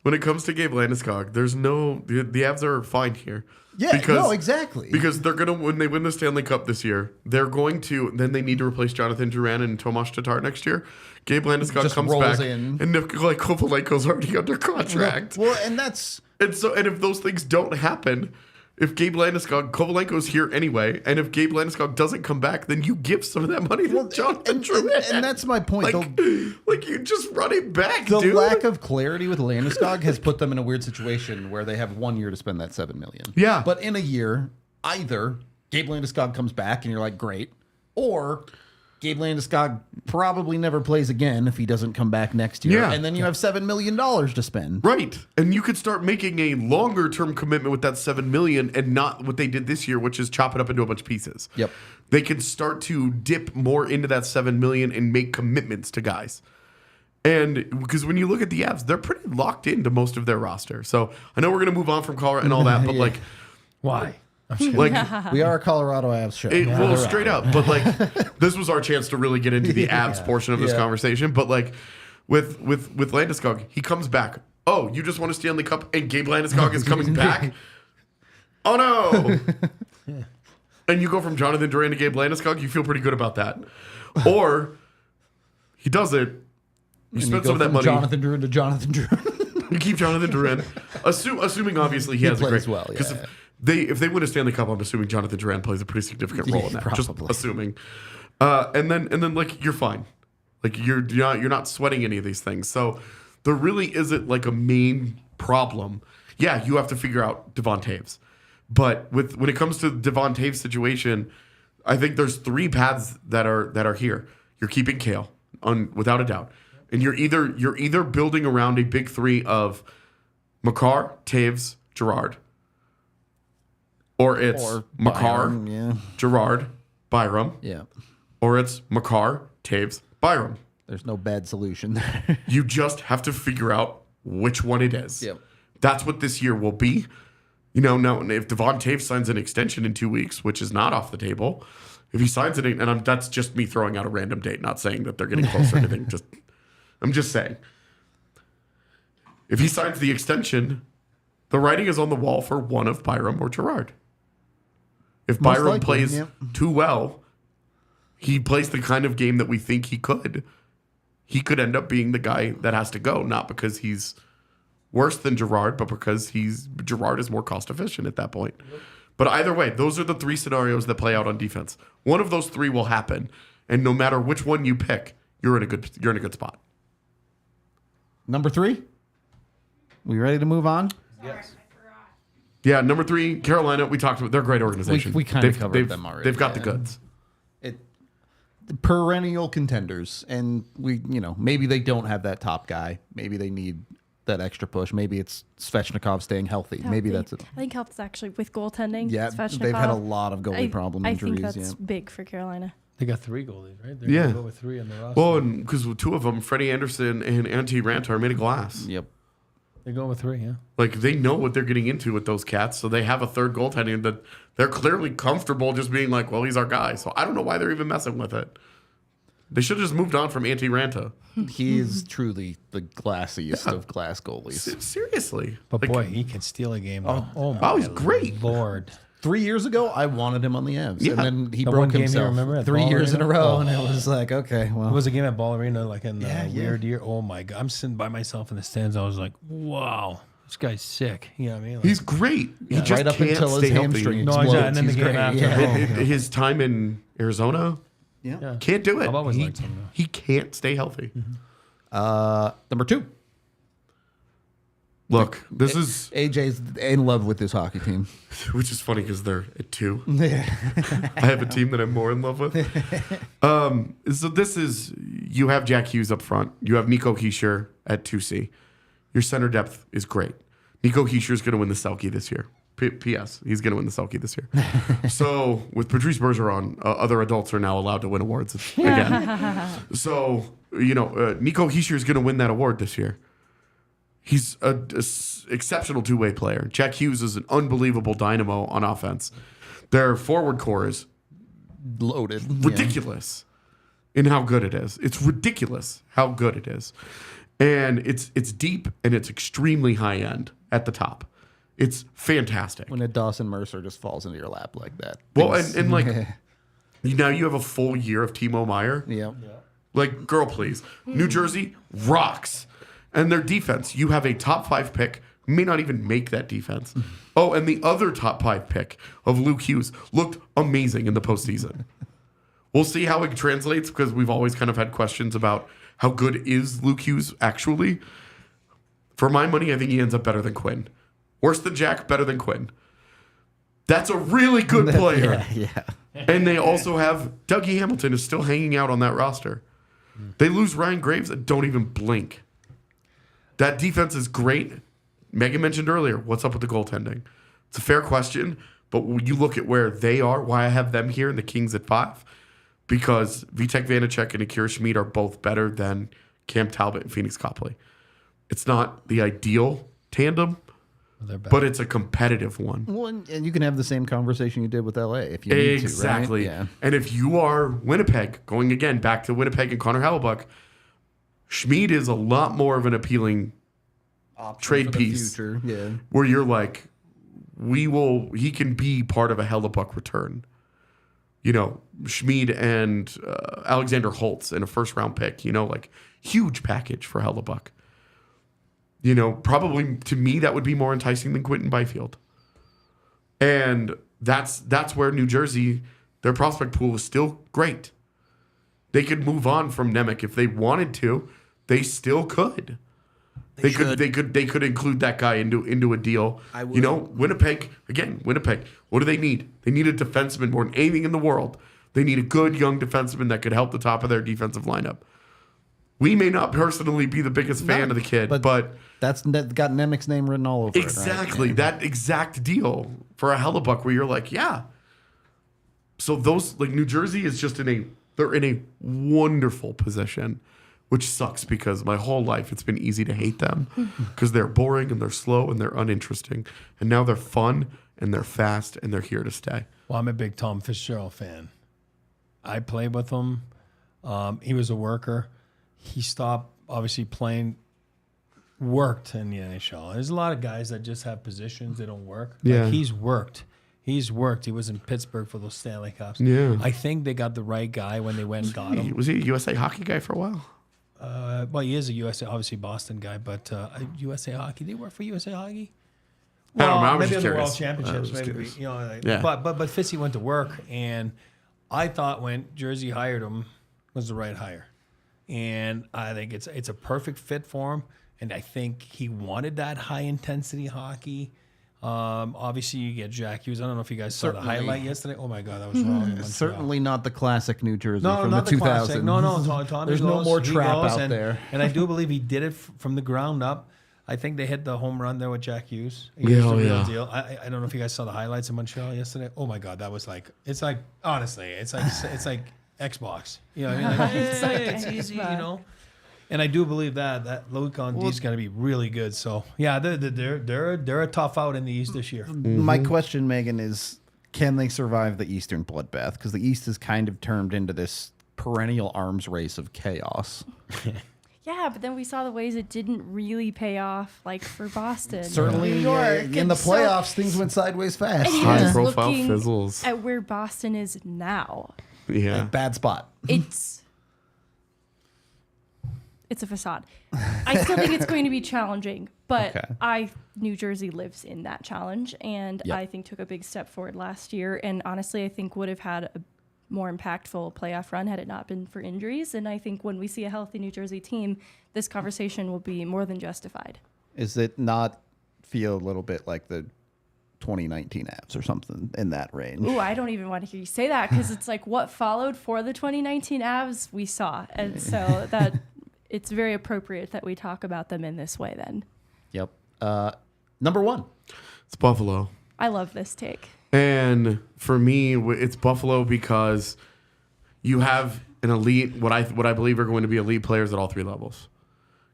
when it comes to Gabe Landeskog, there's no the Avs are fine here. Yeah, no, exactly. Because they're gonna when they win the Stanley Cup this year, they're going to then they need to replace Jonathan Drouin and Tomas Tatar next year. Gabe Landeskog Just comes rolls back, in. and Nikolai Kovalenko's already under contract. Well, and that's And if those things don't happen, if Kovalenko's here anyway, and if Gabe Landeskog doesn't come back, then you give some of that money to Jonathan Drouin. and that's my point. Like you just run it back, The dude. lack of clarity with Landeskog has put them in a weird situation where they have 1 year to spend that $7 million. Yeah. But in a year, either Gabe Landeskog comes back and you're like, great, or Gabe Landeskog probably never plays again if he doesn't come back next year. Yeah. And then you have $7 million to spend. Right. And you could start making a longer term commitment with that $7 million and not what they did this year, which is chop it up into a bunch of pieces. Yep. They can start to dip more into that $7 million and make commitments to guys. And because when you look at the Avs, they're pretty locked into most of their roster. So I know we're going to move on from Colorado and all that, but Yeah. like, Why? I'm just like We are a Colorado Avs show. well, straight up. But like, this was our chance to really get into the Avs portion of this conversation. But like, with Landeskog, he comes back. Oh, you just won a Stanley Cup, and Gabe Landeskog is coming back. Oh no! And you go from Jonathan Drouin to Gabe Landeskog. You feel pretty good about that. Or he does it. You spend some of that money. Jonathan Drouin to Jonathan Drouin. You keep Jonathan Drouin, assuming obviously he has a plays great. well, Because yeah. if they win a Stanley Cup, I'm assuming Jonathan Drouin plays a pretty significant role in that. Just Probably. assuming, and then like you're fine, like you're not sweating any of these things. So there really isn't like a main problem. Yeah, you have to figure out Devon Taves, but when it comes to Devon Taves' situation, I think there's 3 paths that are here. You're keeping Kale without a doubt. And you're either building around a big 3 of Makar, Taves, Girard, or it's Makar, Byram, Girard, Byram, yeah. or it's Makar, Taves, Byram. There's no bad solution there. You just have to figure out which one it is. Yep. That's what this year will be. You know, now if Devon Taves signs an extension in 2 weeks, which is not off the table, if he signs it, and that's just me throwing out a random date, not saying that they're getting close or anything. I'm just saying. If he signs the extension, the writing is on the wall for one of Byram or Girard. If Most Byram likely, plays yep. too well, he plays the kind of game that we think he could. He could end up being the guy that has to go, not because he's worse than Girard, but because Girard is more cost efficient at that point. Yep. But either way, those are the 3 scenarios that play out on defense. One of those 3 will happen, and no matter which one you pick, you're in a good spot. Number 3? We ready to move on? Yes. Yeah, number 3, Carolina. We talked about. They're a great organization. We kind of covered them already. They've got the goods. Perennial contenders, and maybe they don't have that top guy. Maybe they need that extra push. Maybe it's Svechnikov staying healthy. Maybe that's it. I think health is actually with goaltending. Yeah, Svechnikov, they've had a lot of goalie problem injuries. I think that's big for Carolina. They got 3 goalies, right? They're Yeah. gonna go with 3 in the roster. Well, and because 2 of them, Freddie Anderson and Antti Raanta, are made of glass. Yep. They're going with 3, yeah. Like they know what they're getting into with those cats, so they have a third goaltending that they're clearly comfortable just being like, well, he's our guy. So I don't know why they're even messing with it. They should have just moved on from Antti Ranta. He is truly the glassiest of glass goalies. Seriously. But Like, boy, he can steal a game. Oh my he's great. Lord. 3 years ago, I wanted him on the Avs, Yeah. and then he The broke one game you himself remember at 3 years in a Ballerina? row, Oh. and it was like, okay, well, It was a game at Ball Arena, like in the Yeah, weird year. Oh my God. I'm sitting by myself in the stands. I was like, wow, this guy's sick. You know what I mean? Like, He's great. He just right up can't until stay his hamstring healthy. No, explodes. exactly, and then the He's game great. after. Yeah. Oh. His time in Arizona, Yeah. can't do it. I've always he, liked him, though. he can't stay healthy. Number 2. Look, this is, AJ's in love with this hockey team. which is funny because they're at 2. I have a team that I'm more in love with. So this is, you have Jack Hughes up front. You have Nico Hischier at 2C. Your center depth is great. Nico Hischier is going to win the Selke this year. P.S. He's going to win the Selke this year. So with Patrice Bergeron, other adults are now allowed to win awards again. So, Nico Hischier is going to win that award this year. He's an exceptional two-way player. Jack Hughes is an unbelievable dynamo on offense. Their forward core is Loaded. ridiculous in how good it is. It's ridiculous how good it is. And it's deep and it's extremely high end at the top. It's fantastic. When a Dawson Mercer just falls into your lap like that. Well, and like now you have a full year of Timo Meier. Yeah. Like, girl, please. New Jersey rocks. And their defense, you have a top 5 pick, may not even make that defense. Oh, and the other top 5 pick of Luke Hughes looked amazing in the postseason. We'll see how it translates because we've always kind of had questions about how good is Luke Hughes actually. For my money, I think he ends up better than Quinn. Worse than Jack, better than Quinn. That's a really good player. Yeah. And they also have Dougie Hamilton is still hanging out on that roster. They lose Ryan Graves and don't even blink. That defense is great. Megan mentioned earlier, what's up with the goaltending? It's a fair question, but when you look at where they are, why I have them here and the Kings at 5, because Vitek Vanacek and Akira Schmid are both better than Cam Talbot and Phoenix Copley. It's not the ideal tandem, but it's a competitive one. Well, and you can have the same conversation you did with LA if you need Exactly. to, right? Yeah. And if you are Winnipeg, going again back to Winnipeg and Connor Hellebuyck, Schmid is a lot more of an appealing trade For the piece future. Yeah. where you're like, he can be part of a Hellebuyck return. Schmid and Alexander Holtz in a first round pick, like huge package for Hellebuyck. Probably to me that would be more enticing than Quentin Byfield. And that's where New Jersey, their prospect pool is still great. They could move on from Nemec if they wanted to. They still could. They could include that guy into a deal. Winnipeg. What do they need? They need a defenseman more than anything in the world. They need a good young defenseman that could help the top of their defensive lineup. We may not personally be the biggest fan of the kid, but that's got Nemec's name written all over exactly it, right? that exact deal for a Hellebuyck where you're like, yeah. So those New Jersey is just they're in a wonderful position, which sucks because my whole life it's been easy to hate them because they're boring and they're slow and they're uninteresting, and now they're fun and they're fast and they're here to stay. Well, I'm a big Tom Fitzgerald fan. I played with him. He was a worker. He stopped, obviously, playing, worked in the NHL. There's a lot of guys that just have positions that don't work. Yeah. He's worked. He was in Pittsburgh for those Stanley Cups. Yeah. I think they got the right guy when they went and got him. Was he a USA hockey guy for a while? Well, he is a USA, obviously Boston guy, but USA Hockey. They work for USA Hockey. I don't know. I was maybe just in the World curious. Championships, I was maybe. curious. Yeah. But Fitzy went to work, and I thought when Jersey hired him was the right hire, and I think it's a perfect fit for him. And I think he wanted that high intensity hockey. Obviously, you get Jack Hughes. I don't know if you guys saw the highlight yesterday. Oh my God, that was wrong. in Montreal. Certainly not the classic New Jersey No, from not the the 2000s. classic. No. Tommy There's no goes, more he trap goes, out and, there. And I do believe he did it from the ground up. I think they hit the home run there with Jack Hughes. Yeah, It's the real yeah. deal. I don't know if you guys saw the highlights in Montreal yesterday. Oh my God, that was honestly, it's like Xbox. You know what I mean? Like, it's easy, you know. And I do believe that Louis Conti is going to be really good. So yeah, they're a tough out in the East this year. My question, Megan, is can they survive the Eastern bloodbath? Because the East has kind of turned into this perennial arms race of chaos. Yeah, but then we saw the ways it didn't really pay off, like for Boston, Certainly, New York. in the playoffs, things went sideways fast. And High just profile looking fizzles. at where Boston is now, Yeah. Bad spot. it's a facade. I still think it's going to be challenging, but Okay. New Jersey lives in that challenge, and Yep. I think took a big step forward last year, and honestly, I think would have had a more impactful playoff run had it not been for injuries. And I think when we see a healthy New Jersey team, this conversation will be more than justified. Is it not feel a little bit like the 2019 Avs or something in that range? Ooh, I don't even want to hear you say that, because it's like what followed for the 2019 Avs we saw, and so that it's very appropriate that we talk about them in this way then. Yep. Number 1. It's Buffalo. I love this take. And for me, it's Buffalo because you have an elite, what I believe are going to be elite players at all 3 levels.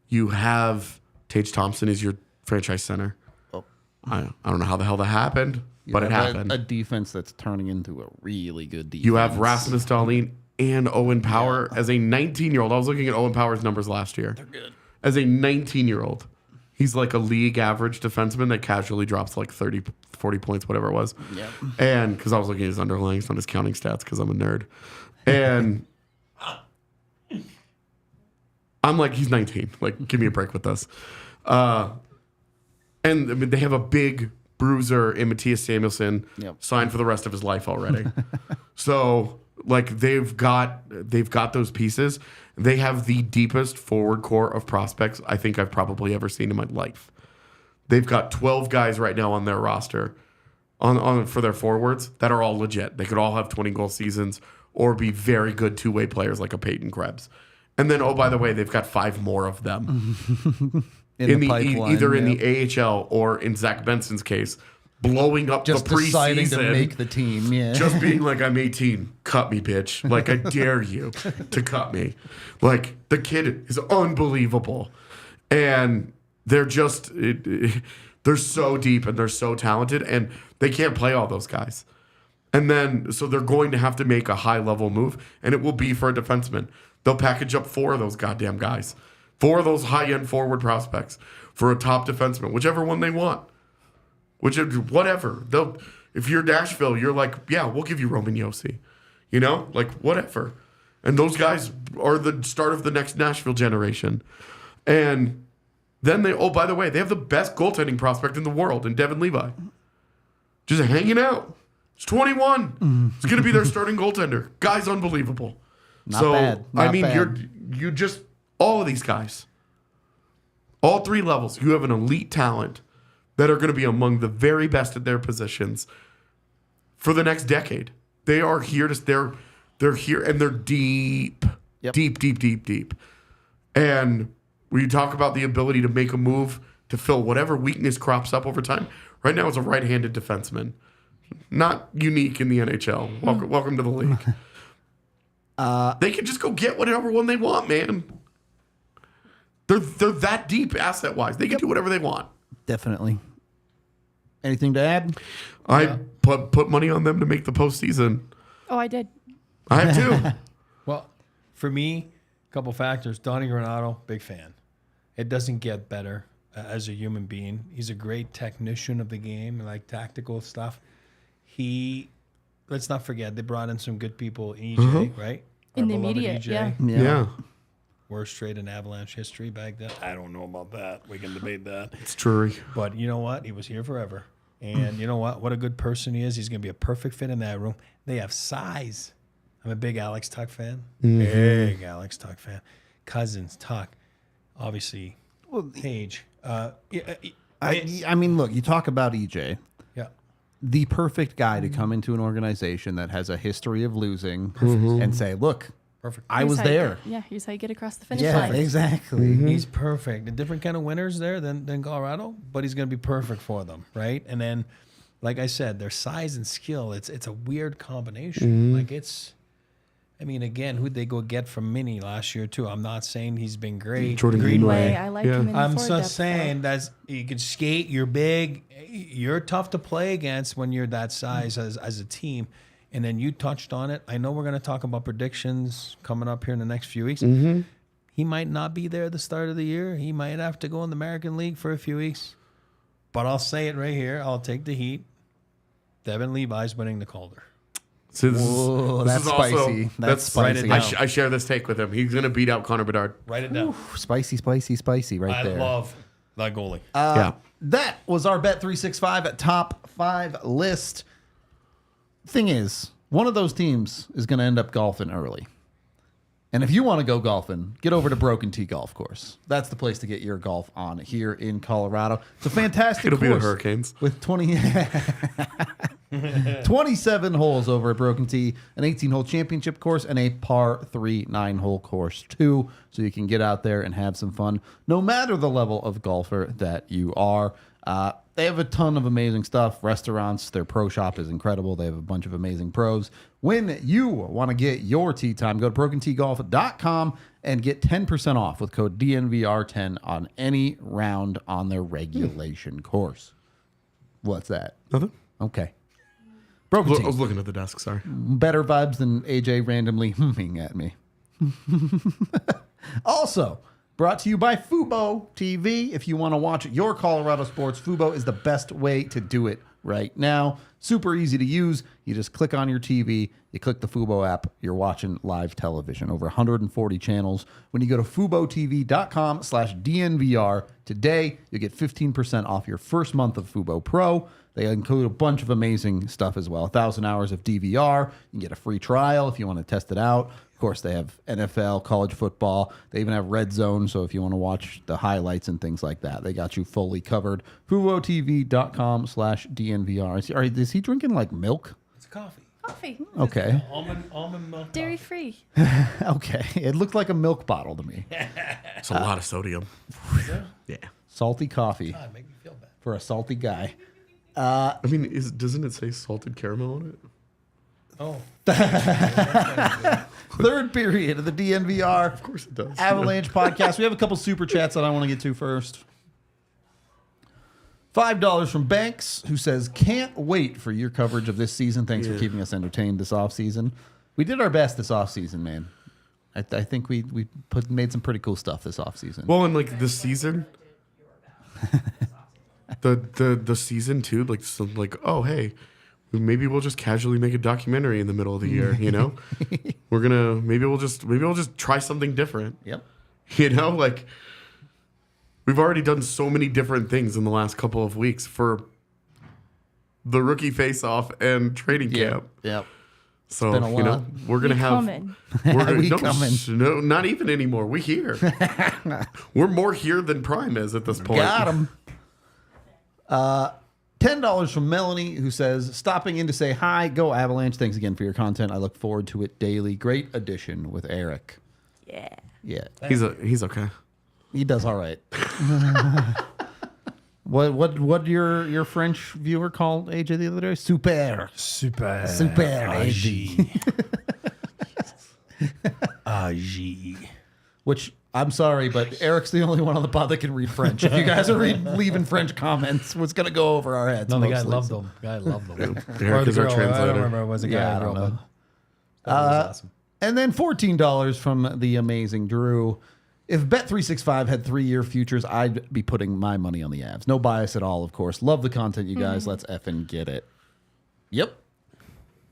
You have Tage Thompson as your franchise center. Oh. I don't know how the hell that happened, but it happened. A defense that's turning into a really good defense. You have Rasmus Dahlin and Owen Power as a 19-year-old. I was looking at Owen Power's numbers last year. They're good. As a 19-year-old. He's like a league average defenseman that casually drops like 30, 40 points, whatever it was. Yep. And because I was looking at his underlings on his counting stats because I'm a nerd. And I'm like, he's 19. Like, give me a break with this. And I mean, they have a big bruiser in Matthias Samuelsson signed for the rest of his life already. So, like, they've got those pieces. They have the deepest forward core of prospects I think I've probably ever seen in my life. They've got 12 guys right now on their roster on for their forwards that are all legit. They could all have 20-goal seasons or be very good two-way players like a Peyton Krebs. And then, oh, by the way, they've got 5 more of them. in the pipeline, either in the AHL or in Zach Benson's case, blowing up Just the preseason. deciding to make the team, yeah. Just being like, I'm 18, cut me, bitch. Like, I dare you to cut me. Like, the kid is unbelievable. And they're just, they're so deep and they're so talented, and they can't play all those guys. And then, so they're going to have to make a high-level move, and it will be for a defenseman. They'll package up 4 of those goddamn guys. 4 of those high-end forward prospects for a top defenseman, whichever one they want. Whatever. If you're Nashville, you're like, yeah, we'll give you Roman Josi. You know? Like, whatever. And those guys are the start of the next Nashville generation. And then by the way, they have the best goaltending prospect in the world in Devin Levi. Just hanging out. He's 21. He's going to be their starting goaltender. Guy's unbelievable. Not bad. Not bad. you just, all of these guys, all 3 levels, you have an elite talent that are going to be among the very best at their positions for the next decade. They are here they're here, and they're deep. Yep. Deep. And when you talk about the ability to make a move to fill whatever weakness crops up over time, right now it's a right-handed defenseman. Not unique in the NHL. Welcome to the league. They can just go get whatever one they want, man. They're that deep asset-wise. They can do whatever they want. Definitely. Anything to add? I put money on them to make the postseason. Oh, I did. I have too. Well, for me, a couple factors. Donnie Granato, big fan. It doesn't get better as a human being. He's a great technician of the game, like tactical stuff. Let's not forget, they brought in some good people in EJ, right? In Our the beloved immediate, EJ. Yeah. Worst trade in Avalanche history back then. I don't know about that. We can debate that. It's true. But you know what? He was here forever. And you know what? What a good person he is. He's going to be a perfect fit in that room. They have size. I'm a big Alex Tuck fan. Big Alex Tuck fan. Cousins, Tuck. Obviously, Page. I mean, look, you talk about EJ. Yeah. The perfect guy to come into an organization that has a history of losing and say, look, Perfect. I was there. Here's how you get across the finish Yeah, line. exactly. He's perfect. A different kind of winners there than Colorado, but he's going to be perfect for them, right? And then, like I said, their size and skill, it's a weird combination. Like again, who'd they go get from Mini last year too? I'm not saying he's been great. Jordan Greenway, I like him in the I'm forward just depth, saying that you can skate, you're big, you're tough to play against when you're that size as a team. And then you touched on it. I know we're going to talk about predictions coming up here in the next few weeks. He might not be there at the start of the year. He might have to go in the American League for a few weeks. But I'll say it right here. I'll take the heat. Devin Levi's winning the Calder. So Whoa, that's spicy. Also, That's spicy. I share this take with him. He's going to beat out Connor Bedard. Write it down. Spicy right there. I love that goalie. Yeah. That was our Bet365 top 5 list. Thing is, one of those teams is going to end up golfing early. And if you want to go golfing, get over to Broken Tee Golf Course. That's the place to get your golf on here in Colorado. It's a fantastic It'll course. be the Hurricanes. With 27 holes over at Broken Tee, an 18-hole championship course, and a par 3 9-hole course too. So you can get out there and have some fun, no matter the level of golfer that you are. They have a ton of amazing stuff. Restaurants, their pro shop is incredible. They have a bunch of amazing pros. When you want to get your tee time, go to BrokenTeeGolf.com and get 10% off with code DNVR10 on any round on their regulation course. What's that? Nothing. Okay. Broken I Tee. was looking at the desk, sorry. Better vibes than AJ randomly humming at me. Also, brought to you by Fubo TV. If you want to watch your Colorado sports, Fubo is the best way to do it right now. Super easy to use. You just click on your TV, you click the Fubo app, you're watching live television. Over 140 channels. When you go to FuboTV.com/DNVR today, you get 15% off your first month of Fubo Pro. They include a bunch of amazing stuff as well. 1,000 hours of DVR. You can get a free trial if you want to test it out. Of course, they have NFL, college football. They even have Red Zone, so if you want to watch the highlights and things like that, they got you fully covered. FuboTV.com/DNVR. Is he drinking like milk? It's coffee. Coffee. Okay. Almond milk. Dairy free. Okay. It looked like a milk bottle to me. It's a lot of sodium. Yeah. Salty coffee God, make me feel bad. for a salty guy. I mean, doesn't it say salted caramel on it? Oh. Third period of the DNVR Of course it does. Avalanche podcast. We have a couple super chats that I want to get to first. $5 from Banks, who says, can't wait for your coverage of this season. Thanks for keeping us entertained this offseason. We did our best this offseason, man. I think we made some pretty cool stuff this offseason. Well, and like the season, the season too, like some like, oh hey, maybe we'll just casually make a documentary in the middle of the year. You know, maybe we'll just try something different. Yep. You know, like we've already done so many different things in the last couple of weeks for the rookie face-off and training camp. Yep. So been a you know, lot. we're gonna have. Coming. We're gonna, We no, coming. no, not even anymore. We here. We're more here than Prime is at this point. Got him. $10 from Melanie, who says, stopping in to say hi. Go Avalanche. Thanks again for your content. I look forward to it daily. Great addition with Eric. Yeah. Yeah. He's okay. He does all right. What your French viewer called AJ the other day? Super. Super. Super AG. AG. Which, I'm sorry, but Eric's the only one on the pod that can read French. If you guys are leaving French comments, what's going to go over our heads? No, the guy mostly. loved them. Guy loved them. Eric is our I don't translator. remember if it was a guy Yeah, I or don't girl, know. but that was awesome. And then $14 from the amazing Drew. If Bet365 had 3-year futures, I'd be putting my money on the Avs. No bias at all, of course. Love the content, you guys. Let's effing get it. Yep.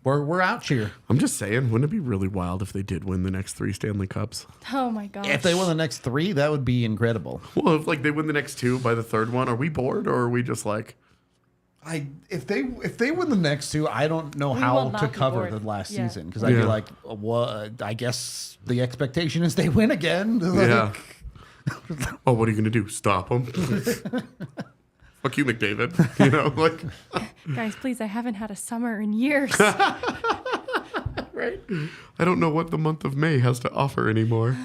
We're out here. I'm just saying, wouldn't it be really wild if they did win the next 3 Stanley Cups? Oh my gosh. If they win the next 3, that would be incredible. Well, if like they win the next 2 by the third one, are we bored or are we just like? If they win the next 2, I don't know We how will not to be cover bored. the last Yeah. season because I'd be Yeah. like, what? I guess the expectation is they win again. Yeah. Oh, what are you gonna do? Stop them? Fuck you, McDavid. You know, like Guys, please, I haven't had a summer in years. right. I don't know what the month of May has to offer anymore.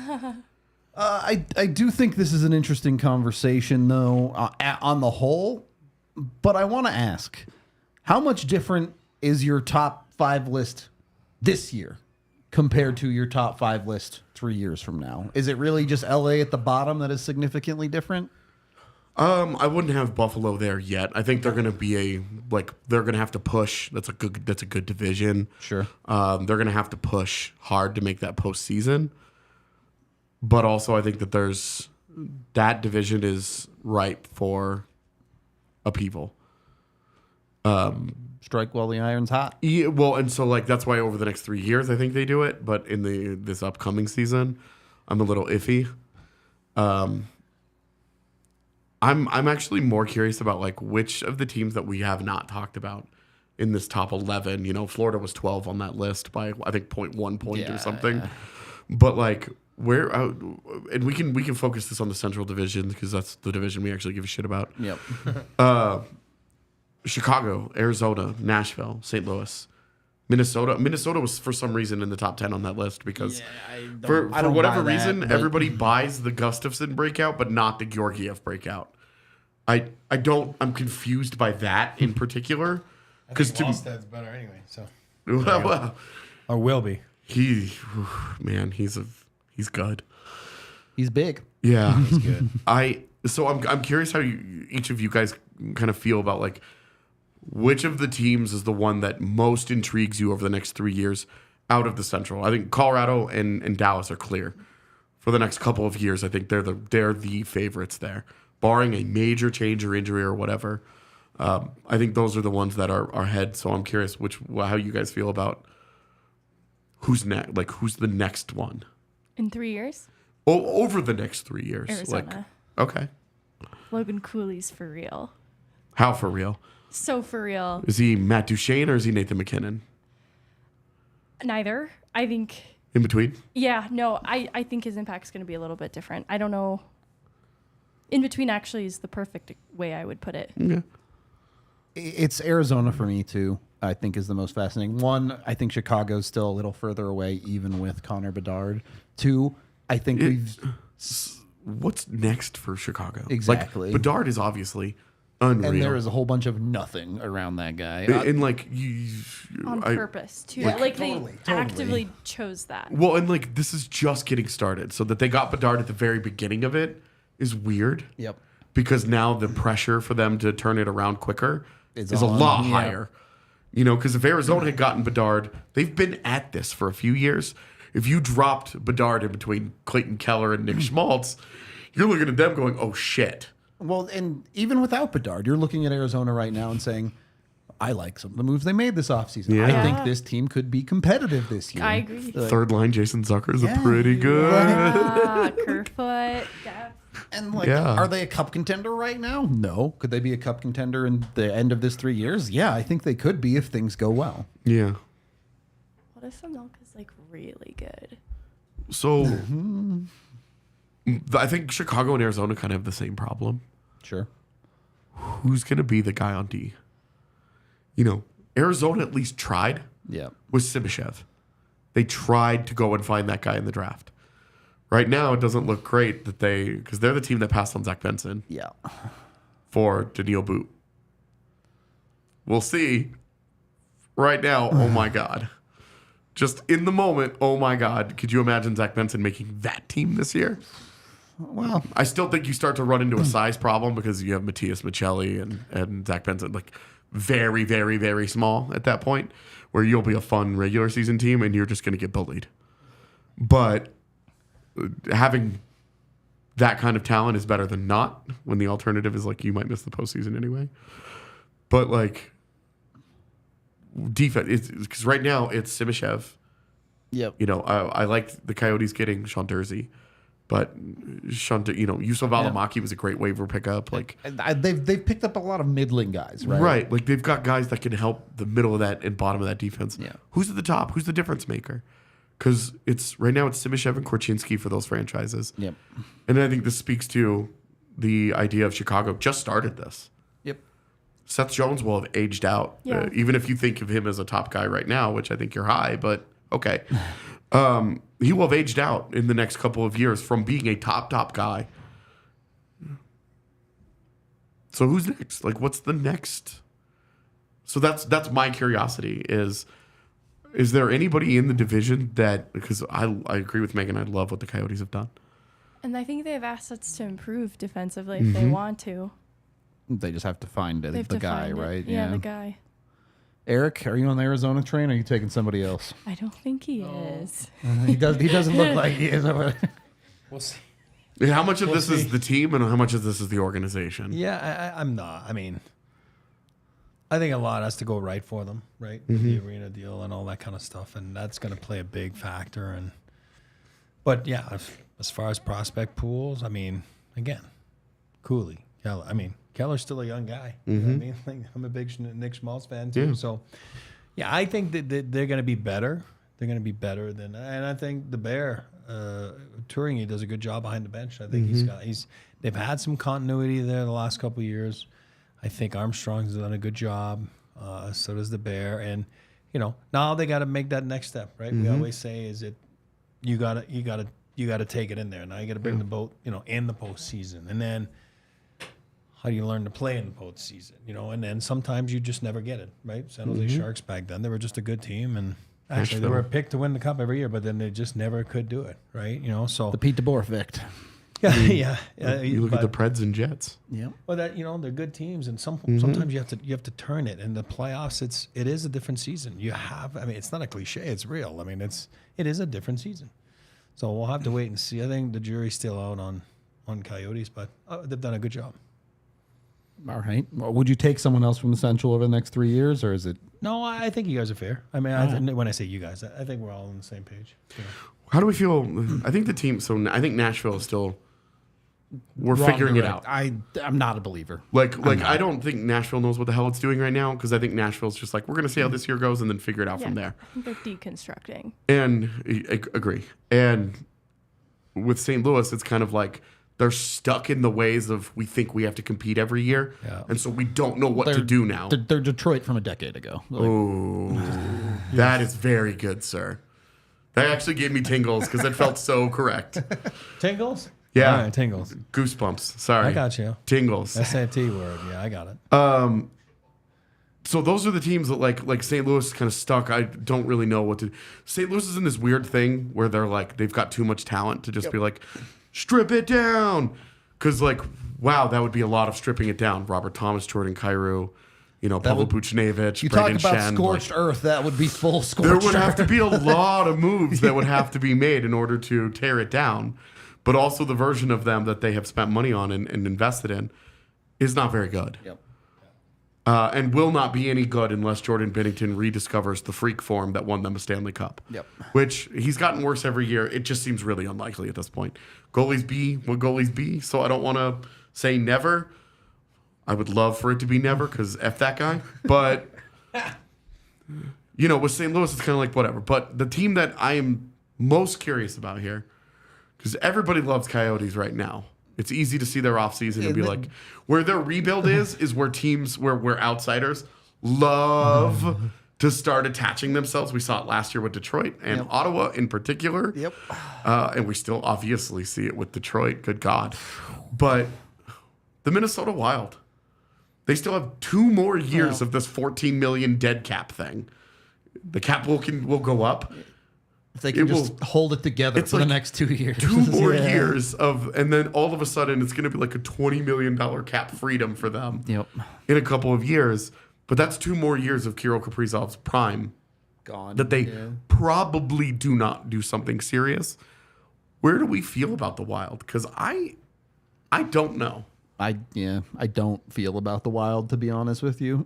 I do think this is an interesting conversation, though, on the whole. But I want to ask, how much different is your top 5 list this year compared to your top 5 list 3 years from now? Is it really just LA at the bottom that is significantly different? I wouldn't have Buffalo there yet. I think they're going to be they're going to have to push. That's a good division. Sure. They're going to have to push hard to make that postseason. But also, I think that that division is ripe for upheaval. Strike while the iron's hot. Yeah, well, and so that's why over the next 3 years I think they do it. But in this upcoming season, I'm a little iffy. I'm actually more curious about which of the teams that we have not talked about in this top 11. You know, Florida was 12 on that list by I think 0.1 point or something. Yeah. But where and we can focus this on the Central Division because that's the division we actually give a shit about. Yep. Chicago, Arizona, Nashville, St. Louis, Minnesota. Minnesota was for some reason in the top 10 on that list because for whatever reason everybody buys the Gustafsson breakout but not the Georgiev breakout. I'm confused by that in particular because Wallsted's better anyway. So or will be. He's good. He's big. Yeah, he's good. I'm curious how each of you guys kind of feel about which of the teams is the one that most intrigues you over the next 3 years out of the Central. I think Colorado and Dallas are clear for the next couple of years. I think they're the favorites there, barring a major change or injury or whatever. I think those are the ones that are ahead. So I'm curious how you guys feel about who's next. Who's the next one in 3 years? Over the next 3 years. Arizona. Okay. Logan Cooley's for real. How for real? So for real. Is he Matt Duchene or is he Nathan McKinnon? Neither. I think. In between? Yeah, no, I think his impact's going to be a little bit different. I don't know. In between actually is the perfect way I would put it. Yeah. It's Arizona for me, too, I think is the most fascinating. One, I think Chicago's still a little further away, even with Connor Bedard. Two, I think what's next for Chicago? Exactly. Bedard is obviously unreal. And there is a whole bunch of nothing around that guy. And on purpose, too. They actively chose that. Well, and this is just getting started. So that they got Bedard at the very beginning of it is weird. Yep. Because now the pressure for them to turn it around quicker is a lot higher. You know, because if Arizona had gotten Bedard, they've been at this for a few years. If you dropped Bedard in between Clayton Keller and Nick Schmaltz, you're looking at them going, oh, shit. Well, and even without Bedard, you're looking at Arizona right now and saying, I like some of the moves they made this offseason. Yeah. I think this team could be competitive this year. I agree. Third line Jason Zucker is pretty good. Yeah, Kerfoot. Yeah. And are they a cup contender right now? No. Could they be a cup contender in the end of this 3 years? Yeah, I think they could be if things go well. Yeah. What if Milk is really good? So I think Chicago and Arizona kind of have the same problem. Sure. Who's going to be the guy on D? You know, Arizona at least tried with Sibyshev. They tried to go and find that guy in the draft. Right now, it doesn't look great that because they're the team that passed on Zach Benson for Daniil Boot. We'll see. Right now, oh my God. Just in the moment, oh my God. Could you imagine Zach Benson making that team this year? Well, I still think you start to run into a size problem because you have Matthias Michelli and Zach Benson, very, very, very small at that point, where you'll be a fun regular season team and you're just going to get bullied. But having that kind of talent is better than not, when the alternative is you might miss the postseason anyway. But defense, because right now it's Sibyshev. Yep. You know, I like the Coyotes getting Sean Dursey, but Yusuf Valimaki was a great waiver pickup. They've picked up a lot of middling guys, right? Right. They've got guys that can help the middle of that and bottom of that defense. Yeah. Who's at the top? Who's the difference maker? Because right now it's Sibyshev and Korchinski for those franchises. Yep. And I think this speaks to the idea of Chicago just started this. Yep. Seth Jones will have aged out, even if you think of him as a top guy right now, which I think you're high, but okay. He will have aged out in the next couple of years from being a top guy. So who's next? What's the next? So that's my curiosity is there anybody in the division that, because I agree with Megan, I love what the Coyotes have done. And I think they have assets to improve defensively if they want to. They just have to find They have the to guy, find it. right? Yeah, the guy. Eric, are you on the Arizona train, or are you taking somebody else? I don't think he is. He doesn't look like he is. We'll see. How much of We'll this is see. the team and how much of this is the organization? Yeah, I'm not. I mean, I think a lot has to go right for them, right? With the arena deal and all that kind of stuff, and that's going to play a big factor. But yeah, as far as prospect pools, I mean, again, Cooley, Keller. I mean, Keller's still a young guy. You know what I mean? Like, I'm a big Nick Schmaltz fan too. Yeah. So, yeah, I think that they're going to be better. They're going to be better than, and I think the Bear touring, he does a good job behind the bench. I think they've had some continuity there the last couple of years. I think Armstrong's done a good job. So does the Bear, and now they got to make that next step, right? We always say is it you gotta take it in there. Now you got to bring the boat, in the postseason, and then how do you learn to play in the postseason? And then sometimes you just never get it, right? San Jose Sharks back then, they were just a good team, and actually they were picked to win the cup every year, but then they just never could do it, right? So The Pete DeBoer effect. yeah. You look at the Preds and Jets. Yeah. Well, that they're good teams, and sometimes you have to turn it. In the playoffs, it is a different season. It's not a cliche; it's real. I mean, it is a different season. So we'll have to wait and see. I think the jury's still out on Coyotes, but they've done a good job. All right. Well, would you take someone else from the Central over the next 3 years, or is it? No, I think you guys are fair. I mean, when I say you guys, I think we're all on the same page. How do we feel? I think the team. So I think Nashville is still. We're Wrong figuring it direct. out. I'm not a believer. Like I don't think Nashville knows what the hell it's doing right now, because I think Nashville's just like, we're going to see how this year goes and then figure it out from there. I think they're deconstructing. And I agree. And with St. Louis, it's kind of like they're stuck in the ways of, we think we have to compete every year. Yeah. And so we don't know what to do now. They're Detroit from a decade ago. That is very good, sir. That actually gave me tingles because it felt so correct. Tingles? Yeah. All right, tingles. Goosebumps. Sorry. I got you. Tingles. SAT word. Yeah, I got it. So those are the teams that like St. Louis is kind of stuck. I don't really know what to. St. Louis is in this weird thing where they're like, they've got too much talent to just be like, strip it down. Because wow, that would be a lot of stripping it down. Robert Thomas, Jordan Kyrou, Pavel Buchnevich, You Braden talk about Shen, scorched earth, that would be full scorched there would earth. have to be a lot of moves that would have to be made in order to tear it down. But also the version of them that they have spent money on and invested in is not very good. Yep. And will not be any good unless Jordan Binnington rediscovers the freak form that won them a Stanley Cup. Yep. Which he's gotten worse every year. It just seems really unlikely at this point. Goalies be what goalies be, so I don't want to say never. I would love for it to be never, because F that guy. But, with St. Louis, it's kind of like whatever. But the team that I am most curious about here, because everybody loves Coyotes right now. It's easy to see their offseason and be like, where their rebuild is where teams, where outsiders love to start attaching themselves. We saw it last year with Detroit and Ottawa in particular. Yep. And we still obviously see it with Detroit. Good God. But the Minnesota Wild, they still have 2 more years of this $14 million dead cap thing. The cap will go up. If they can just hold it together for the next 2 years. 2 more years and then all of a sudden it's going to be like a $20 million cap freedom for them in a couple of years. But that's 2 more years of Kirill Kaprizov's prime Gone. that they probably do not do something serious. Where do we feel about the Wild? Because I don't know. I don't feel about the Wild, to be honest with you.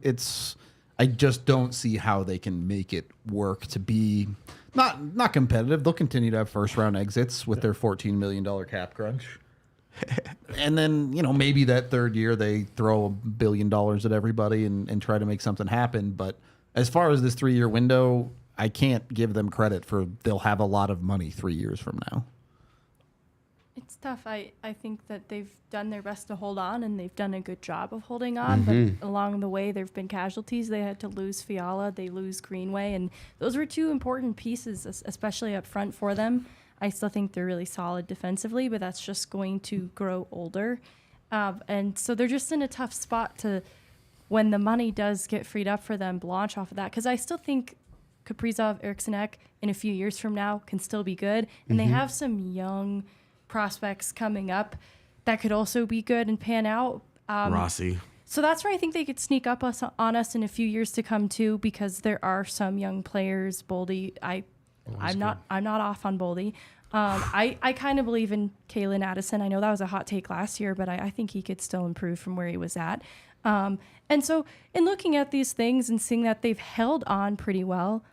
I just don't see how they can make it work to be not competitive. They'll continue to have first round exits with their $14 million cap crunch. And then, maybe that third year they throw $1 billion at everybody and try to make something happen. But as far as this 3-year window, I can't give them credit for they'll have a lot of money 3 years from now. It's tough. I think that they've done their best to hold on, and they've done a good job of holding on. But along the way, there have been casualties. They had to lose Fiala. They lose Greenway. And those were 2 important pieces, especially up front for them. I still think they're really solid defensively, but that's just going to grow older. And so they're just in a tough spot to, when the money does get freed up for them, launch off of that. Because I still think Kaprizov, Eriksson Ek, in a few years from now can still be good. And they have some young prospects coming up that could also be good and pan out. Rossi. So that's where I think they could sneak up on us in a few years to come too, because there are some young players. Boldy, I'm not off on Boldy. I kind of believe in Kalen Addison. I know that was a hot take last year, but I think he could still improve from where he was at. And so in looking at these things and seeing that they've held on pretty well,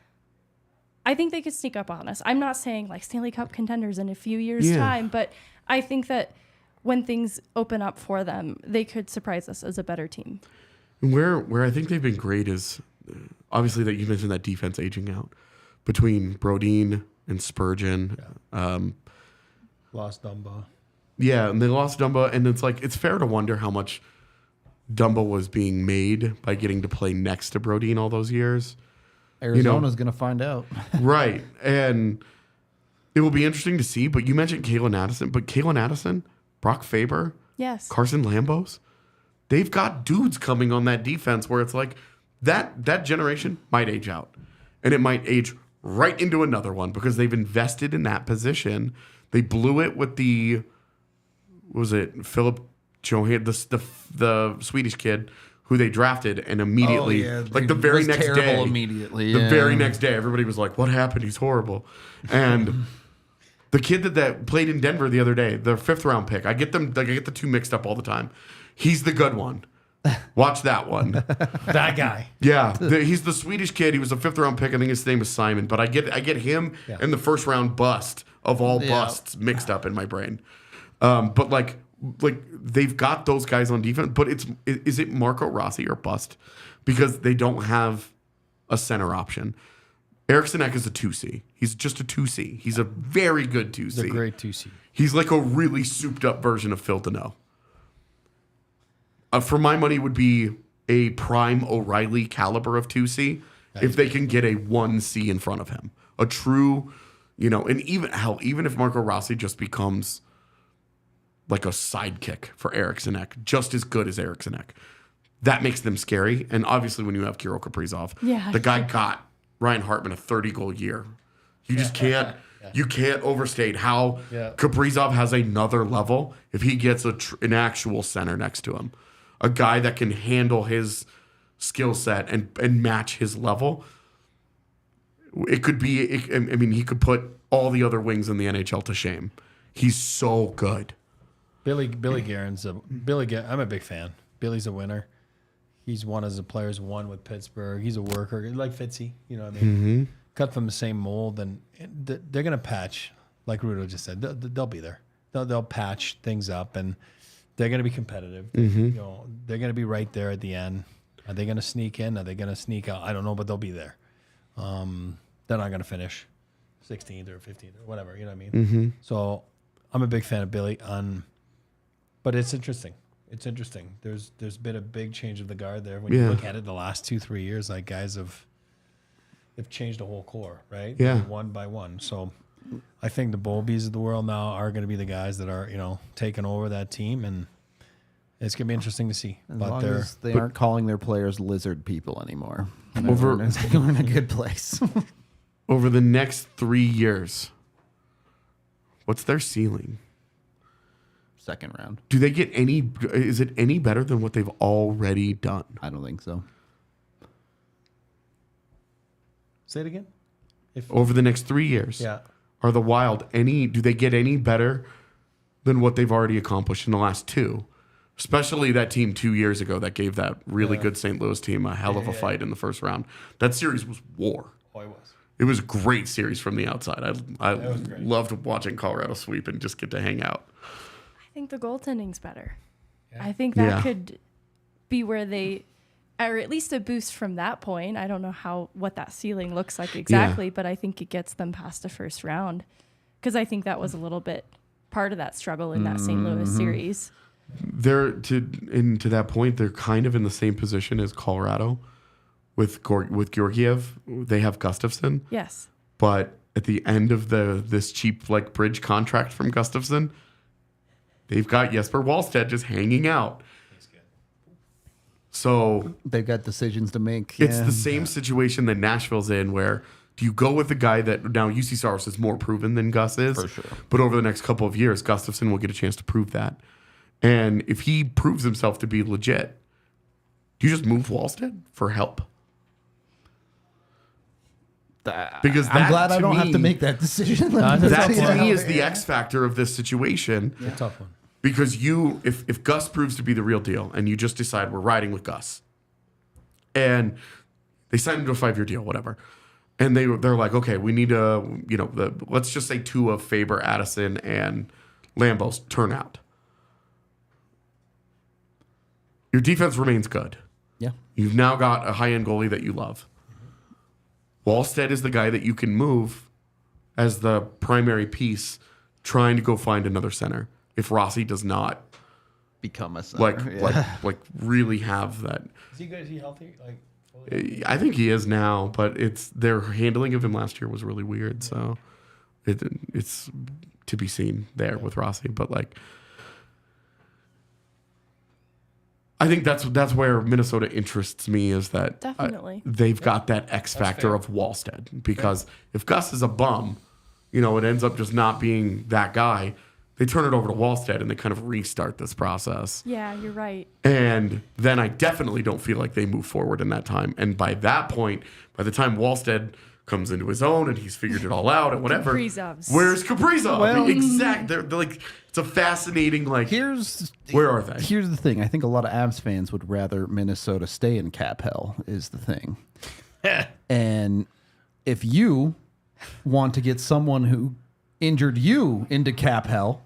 I think they could sneak up on us. I'm not saying like Stanley Cup contenders in a few years' time, but I think that when things open up for them, they could surprise us as a better team. Where I think they've been great is obviously that you mentioned that defense aging out between Brodin and Spurgeon. Lost Dumba. Yeah, and they lost Dumba, and it's like it's fair to wonder how much Dumba was being made by getting to play next to Brodin all those years. Arizona's going to find out. Right, and it will be interesting to see. But you mentioned Kalen Addison, Brock Faber, Yes. Carson Lambos, they've got dudes coming on that defense where it's like that generation might age out, and it might age right into another one because they've invested in that position. They blew it with Philip Johan, the Swedish kid who they drafted, and immediately, the very next day, the very next day, everybody was like, "What happened? He's horrible." And the kid that played in Denver the other day, the 5th round pick, I get the two mixed up all the time. He's the good one. Watch that one. That guy. Yeah, he's the Swedish kid. He was a 5th round pick. I think his name is Simon. But I get him and the 1st round bust of all busts mixed up in my brain. But like they've got those guys on defense. But is it Marco Rossi or bust? Because they don't have a center option. Eriksson Ek is a 2C. He's just a 2C. He's a very good 2C. He's a great 2C. He's like a really souped up version of Phil Deneau. For my money, would be a prime O'Reilly caliber of 2C if they can get a 1C in front of him. A true, and even if Marco Rossi just becomes like a sidekick for Eriksson Ek, just as good as Eriksson Ek, that makes them scary. And obviously, when you have Kirill Kaprizov, the guy got Ryan Hartman a 30-goal year. You just can't. You can't overstate how Kaprizov has another level if he gets an actual center next to him. A guy that can handle his skill set and match his level. It could be, he could put all the other wings in the NHL to shame. He's so good. Billy Guerin's I'm a big fan. Billy's a winner. He's won as the players won with Pittsburgh. He's a worker, like Fitzy. You know what I mean? Mm-hmm. Cut from the same mold, and they're gonna patch, like Rudo just said. They'll be there. They'll patch things up, and they're gonna be competitive. Mm-hmm. They're gonna be right there at the end. Are they gonna sneak in? Are they gonna sneak out? I don't know, but they'll be there. They're not gonna finish 16th or 15th or whatever. You know what I mean? Mm-hmm. So I'm a big fan of Billy. But it's interesting. It's interesting. There's been a big change of the guard there. When you look at it, the last 2-3 years, like guys have changed the whole core, right? Yeah. One by one. So I think the Bolbies of the world now are going to be the guys that are, taking over that team, and it's going to be interesting to see. As long as they aren't calling their players lizard people anymore. Over We're in a good place. Over the next 3 years, what's their ceiling? 2nd round. Do they get is it any better than what they've already done? I don't think so. Say it again. Over the next 3 years, are the Wild do they get any better than what they've already accomplished in the last 2? Especially that team 2 years ago that gave that really good St. Louis team a hell of a fight in the 1st round. That series was war. Oh, it was. It was a great series from the outside. I loved watching Colorado sweep and just get to hang out. I think the goaltending's better. I think that could be where or at least a boost from that point. I don't know what that ceiling looks like exactly, but I think it gets them past the 1st round, because I think that was a little bit part of that struggle in that St. Louis series. They're to that point, they're kind of in the same position as Colorado with Georgiev. They have Gustafsson. Yes. But at the end of this cheap bridge contract from Gustafsson, they've got Jesper Wallstedt just hanging out. So they've got decisions to make. It's the same situation that Nashville's in, where Do you go with the guy that now UC Saros is more proven than Gus is? For sure. But over the next couple of years, Gustafsson will get a chance to prove that. And if he proves himself to be legit, do you just move Wallstead for help? Because I'm glad I to don't have to me- make that decision. That tough to one. me is the X factor of this situation. It's a tough one. Because if Gus proves to be the real deal and you just decide we're riding with Gus, and they sign him to a 5-year deal, whatever, and they're like, okay, we need let's just say 2 of Faber, Addison, and Lambo's turn out. Your defense remains good. Yeah. You've now got a high-end goalie that you love. Wallstead is the guy that you can move as the primary piece, trying to go find another center. If Rossi does not Become a center. like really have that. Is he good? Is he healthy? Like, fully? I think he is now, but their handling of him last year was really weird. So it's to be seen there with Rossi. But like, I think that's where Minnesota interests me, is that Definitely. they've got that X factor of Wallstead. Because if Gus is a bum, it ends up just not being that guy. They turn it over to Wallstead and they kind of restart this process. Yeah, you're right. And then I definitely don't feel like they move forward in that time. And by that point, by the time Wallstead comes into his own and he's figured it all out and whatever, Kaprizovs. where's Kaprizov? Well, Exactly. They're like, it's a fascinating, like, where are they? Here's the thing. I think a lot of Avs fans would rather Minnesota stay in cap hell, is the thing. And if you want to get someone who injured you into cap hell,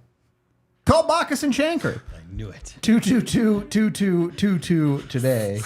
call Bacchus and Shanker. I knew it. 222-2222 today.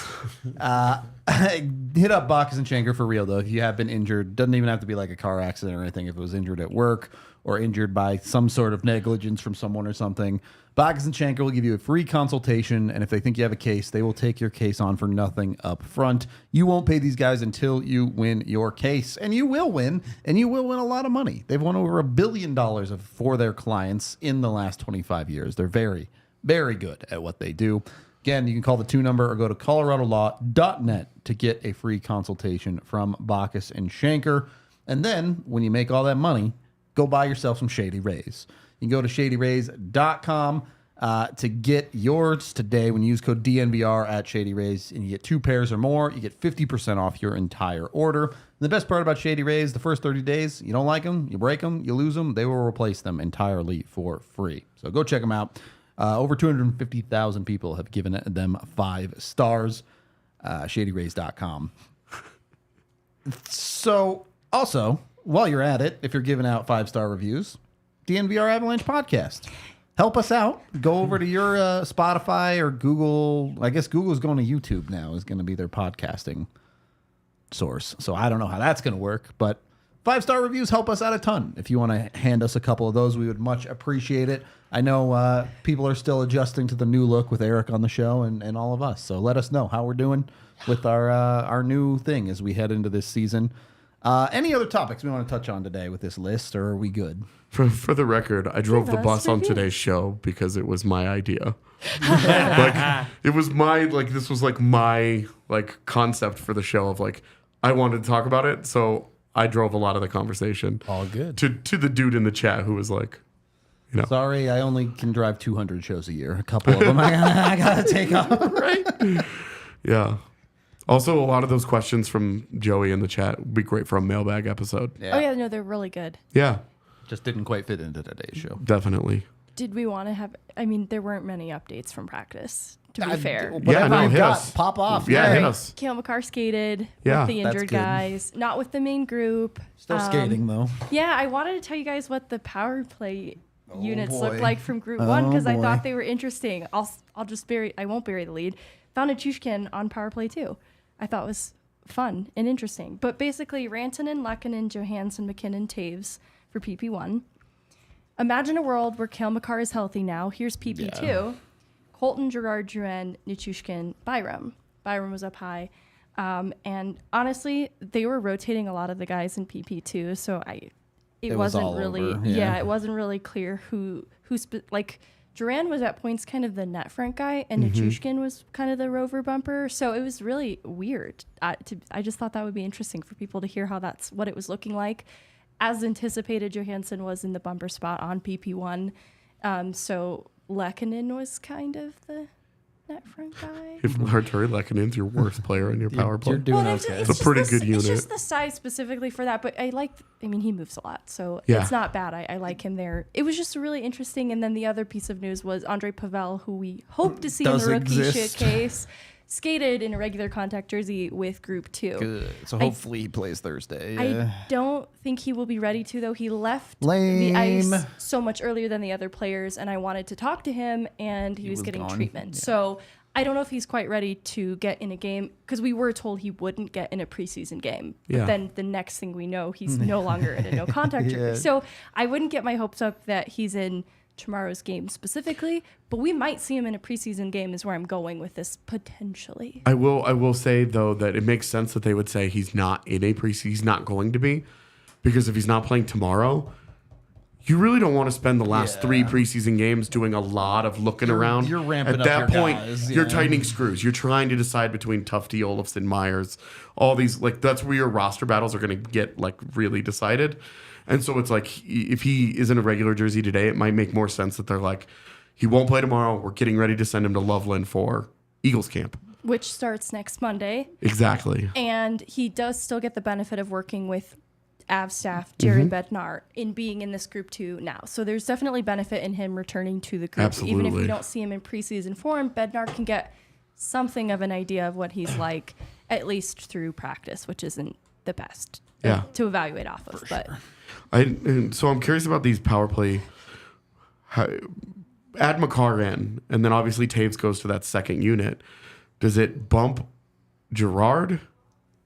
Hit up Bacchus and Shanker for real, though. If you have been injured, doesn't even have to be like a car accident or anything. If it was injured at work or injured by some sort of negligence from someone or something, Bacchus and Shanker will give you a free consultation, and if they think you have a case, they will take your case on for nothing up front. You won't pay these guys until you win your case, and you will win, and you will win a lot of money. They've won over $1 billion for their clients in the last 25 years. They're very, very good at what they do. Again, you can call the 2 number or go to coloradolaw.net to get a free consultation from Bacchus and Shanker. And then, when you make all that money, go buy yourself some Shady Rays. You can go to shadyrays.com to get yours today. When you use code DNVR at Shady Rays and you get 2 pairs or more, you get 50% off your entire order. And the best part about Shady Rays, the first 30 days, you don't like them, you break them, you lose them, they will replace them entirely for free. So go check them out. Over 250,000 people have given them 5 stars. Shadyrays.com. So, also, while you're at it, if you're giving out 5-star reviews, DNVR Avalanche Podcast. Help us out. Go over to your Spotify or Google. I guess Google's going to YouTube now, is going to be their podcasting source. So I don't know how that's going to work, but 5-star reviews help us out a ton. If you want to hand us a couple of those, we would much appreciate it. I know people are still adjusting to the new look with Eric on the show and all of us. So let us know how we're doing with our new thing as we head into this season. Any other topics we want to touch on today with this list, or are we good? For the record, I drove the bus on today's show because it was my idea. It was this was my concept for the show of I wanted to talk about it, so I drove a lot of the conversation. All good. To the dude in the chat who was like, Sorry, I only can drive 200 shows a year. A couple of them I gotta take off. right? Yeah. Also, a lot of those questions from Joey in the chat would be great for a mailbag episode. Oh yeah, no, they're really good. Yeah, Just didn't quite fit into today's show. definitely. Did we want to have? I mean, there weren't many updates from practice. To be fair, Whatever you've hit got, us. pop off. Yeah, Right. hit us. Kale McCarr skated Yeah, with the that's injured good. guys, not with the main group. Still skating, though. Yeah, I wanted to tell you guys what the power play units boy. looked like from Group 1 because I boy. thought they were interesting. I'll just I won't bury the lead. Found a Chushkin on power play too. I thought it was fun and interesting. But basically, Rantanen, Lehkonen, Johansson, McKinnon, Taves for PP1. Imagine a world where Kale McCarr is healthy now. Here's PP2. Yeah. Colton, Gerard, Drouin, Nichushkin, Byram. Byram was up high. And honestly, they were rotating a lot of the guys in PP2, so it was wasn't all really over, yeah. it wasn't really clear who Duran was at points kind of the net front guy, and Nichushkin was kind of the rover bumper. So it was really weird. I just thought that would be interesting for people to hear how that's what it was looking like. As anticipated, Johansson was in the bumper spot on PP1. So Lehkonen was kind of the net front guy. If Arturi Lehkonen's your worst player in your power play, You're doing okay. It's a pretty good unit. It's just the size specifically for that, but I mean, he moves a lot, so Yeah. it's not bad. I like him there. It was just really interesting. And then the other piece of news was Andre Pavel, who we hope to see in Does the rookie exist. showcase, skated in a regular contact jersey with Group 2. Good. So hopefully he plays Thursday. I don't think he will be ready to, though. He left Lame. the ice so much earlier than the other players, and I wanted to talk to him, and he was getting gone. treatment. Yeah. So I don't know if he's quite ready to get in a game, because we were told he wouldn't get in a preseason game. Yeah. But then the next thing we know, he's no longer in a no-contact jersey. Yeah. So I wouldn't get my hopes up that he's in tomorrow's game specifically, but we might see him in a preseason game is where I'm going with this potentially. I will say though that it makes sense that they would say he's not in a preseason. He's not going to be, because if he's not playing tomorrow, you really don't want to spend the last 3 preseason games doing a lot of looking around. You're ramping At up that your point, guys, you're yeah. tightening screws. You're trying to decide between Tufte, Olofsson, Myers, all these. Like that's where your roster battles are going to get like really decided. And so it's like if he is in a regular jersey today, it might make more sense that they're like, he won't play tomorrow. We're getting ready to send him to Loveland for Eagles camp. Which starts next Monday. Exactly. And he does still get the benefit of working with Av staff, Jared Bednar, in being in this Group 2 now. So there's definitely benefit in him returning to the group. Even if Absolutely. we don't see him in preseason form, Bednar can get something of an idea of what he's like, at least through practice, which isn't the best to evaluate off of. But And so I'm curious about these power play. Add Makar in, and then obviously Taves goes to that second unit. Does it bump Gerard,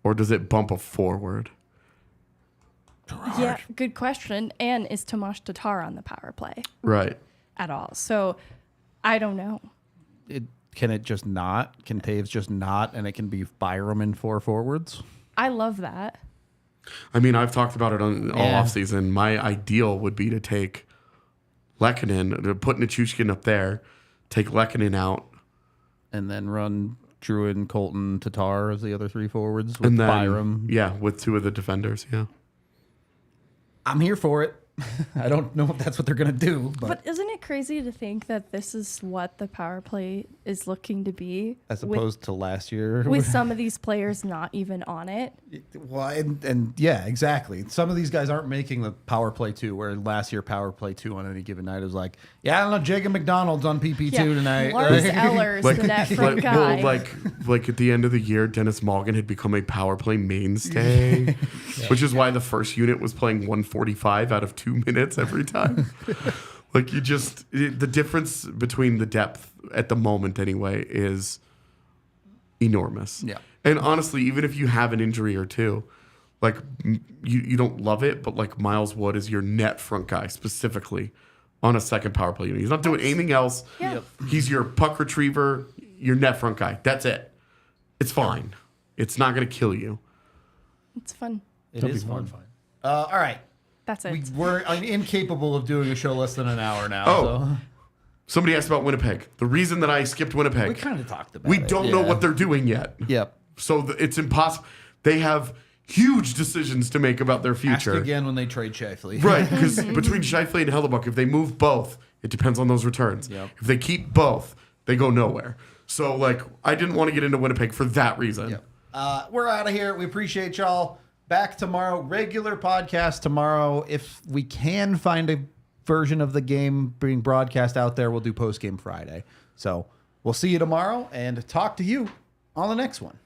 or does it bump a forward? yeah, good question. And is Tomas Tatar on the power play Right. at all? So I don't know. Can it just not? Can Taves just not? And it can be Byram and 4 forwards? I love that. I mean, I've talked about it all Yeah. offseason. My ideal would be to take Lehkonen, to put Nichushkin up there, take Lehkonen out, And then run Druin, Colton, Tatar as the other 3 forwards with and then Byram. yeah, with 2 of the defenders. Yeah. I'm here for it. I don't know if that's what they're going to do, But isn't it crazy to think that this is what the power play is looking to be? as opposed to last year. with some of these players not even on it. Well, and yeah, exactly. Some of these guys aren't making the power play 2, where last year power play 2 on any given night was like, yeah, I don't know, Jacob McDonald's on PP2 tonight. Lars Eller's the net front guy. like at the end of the year, Dennis Morgan had become a power play mainstay, which is why the first unit was playing 145 out of 2 minutes every time. Like the difference between the depth at the moment anyway is enormous. Yeah. And honestly, even if you have an injury or two, like you don't love it, but like Miles Wood is your net front guy specifically on a second power play unit. He's not doing anything else. Yeah. Yep. He's your puck retriever, your net front guy. That's it. It's fine. It's not going to kill you. It's fun. It is More fun. fun. All right. That's it. We're incapable of doing a show less than an hour now. Oh. So. Somebody asked about Winnipeg. The reason that I skipped Winnipeg, We kind of talked about we it. don't know what they're doing yet. Yep. So it's impossible. They have huge decisions to make about their Ask future. again when they trade Shifley. Right, because between Shifley and Hellebuck, if they move both, it depends on those returns. Yep. If they keep both, they go nowhere. So, like, I didn't want to get into Winnipeg for that reason. Yep. We're out of here. We appreciate y'all. Back tomorrow. Regular podcast tomorrow. If we can find a version of the game being broadcast out there, we'll do post-game Friday. So we'll see you tomorrow and talk to you on the next one.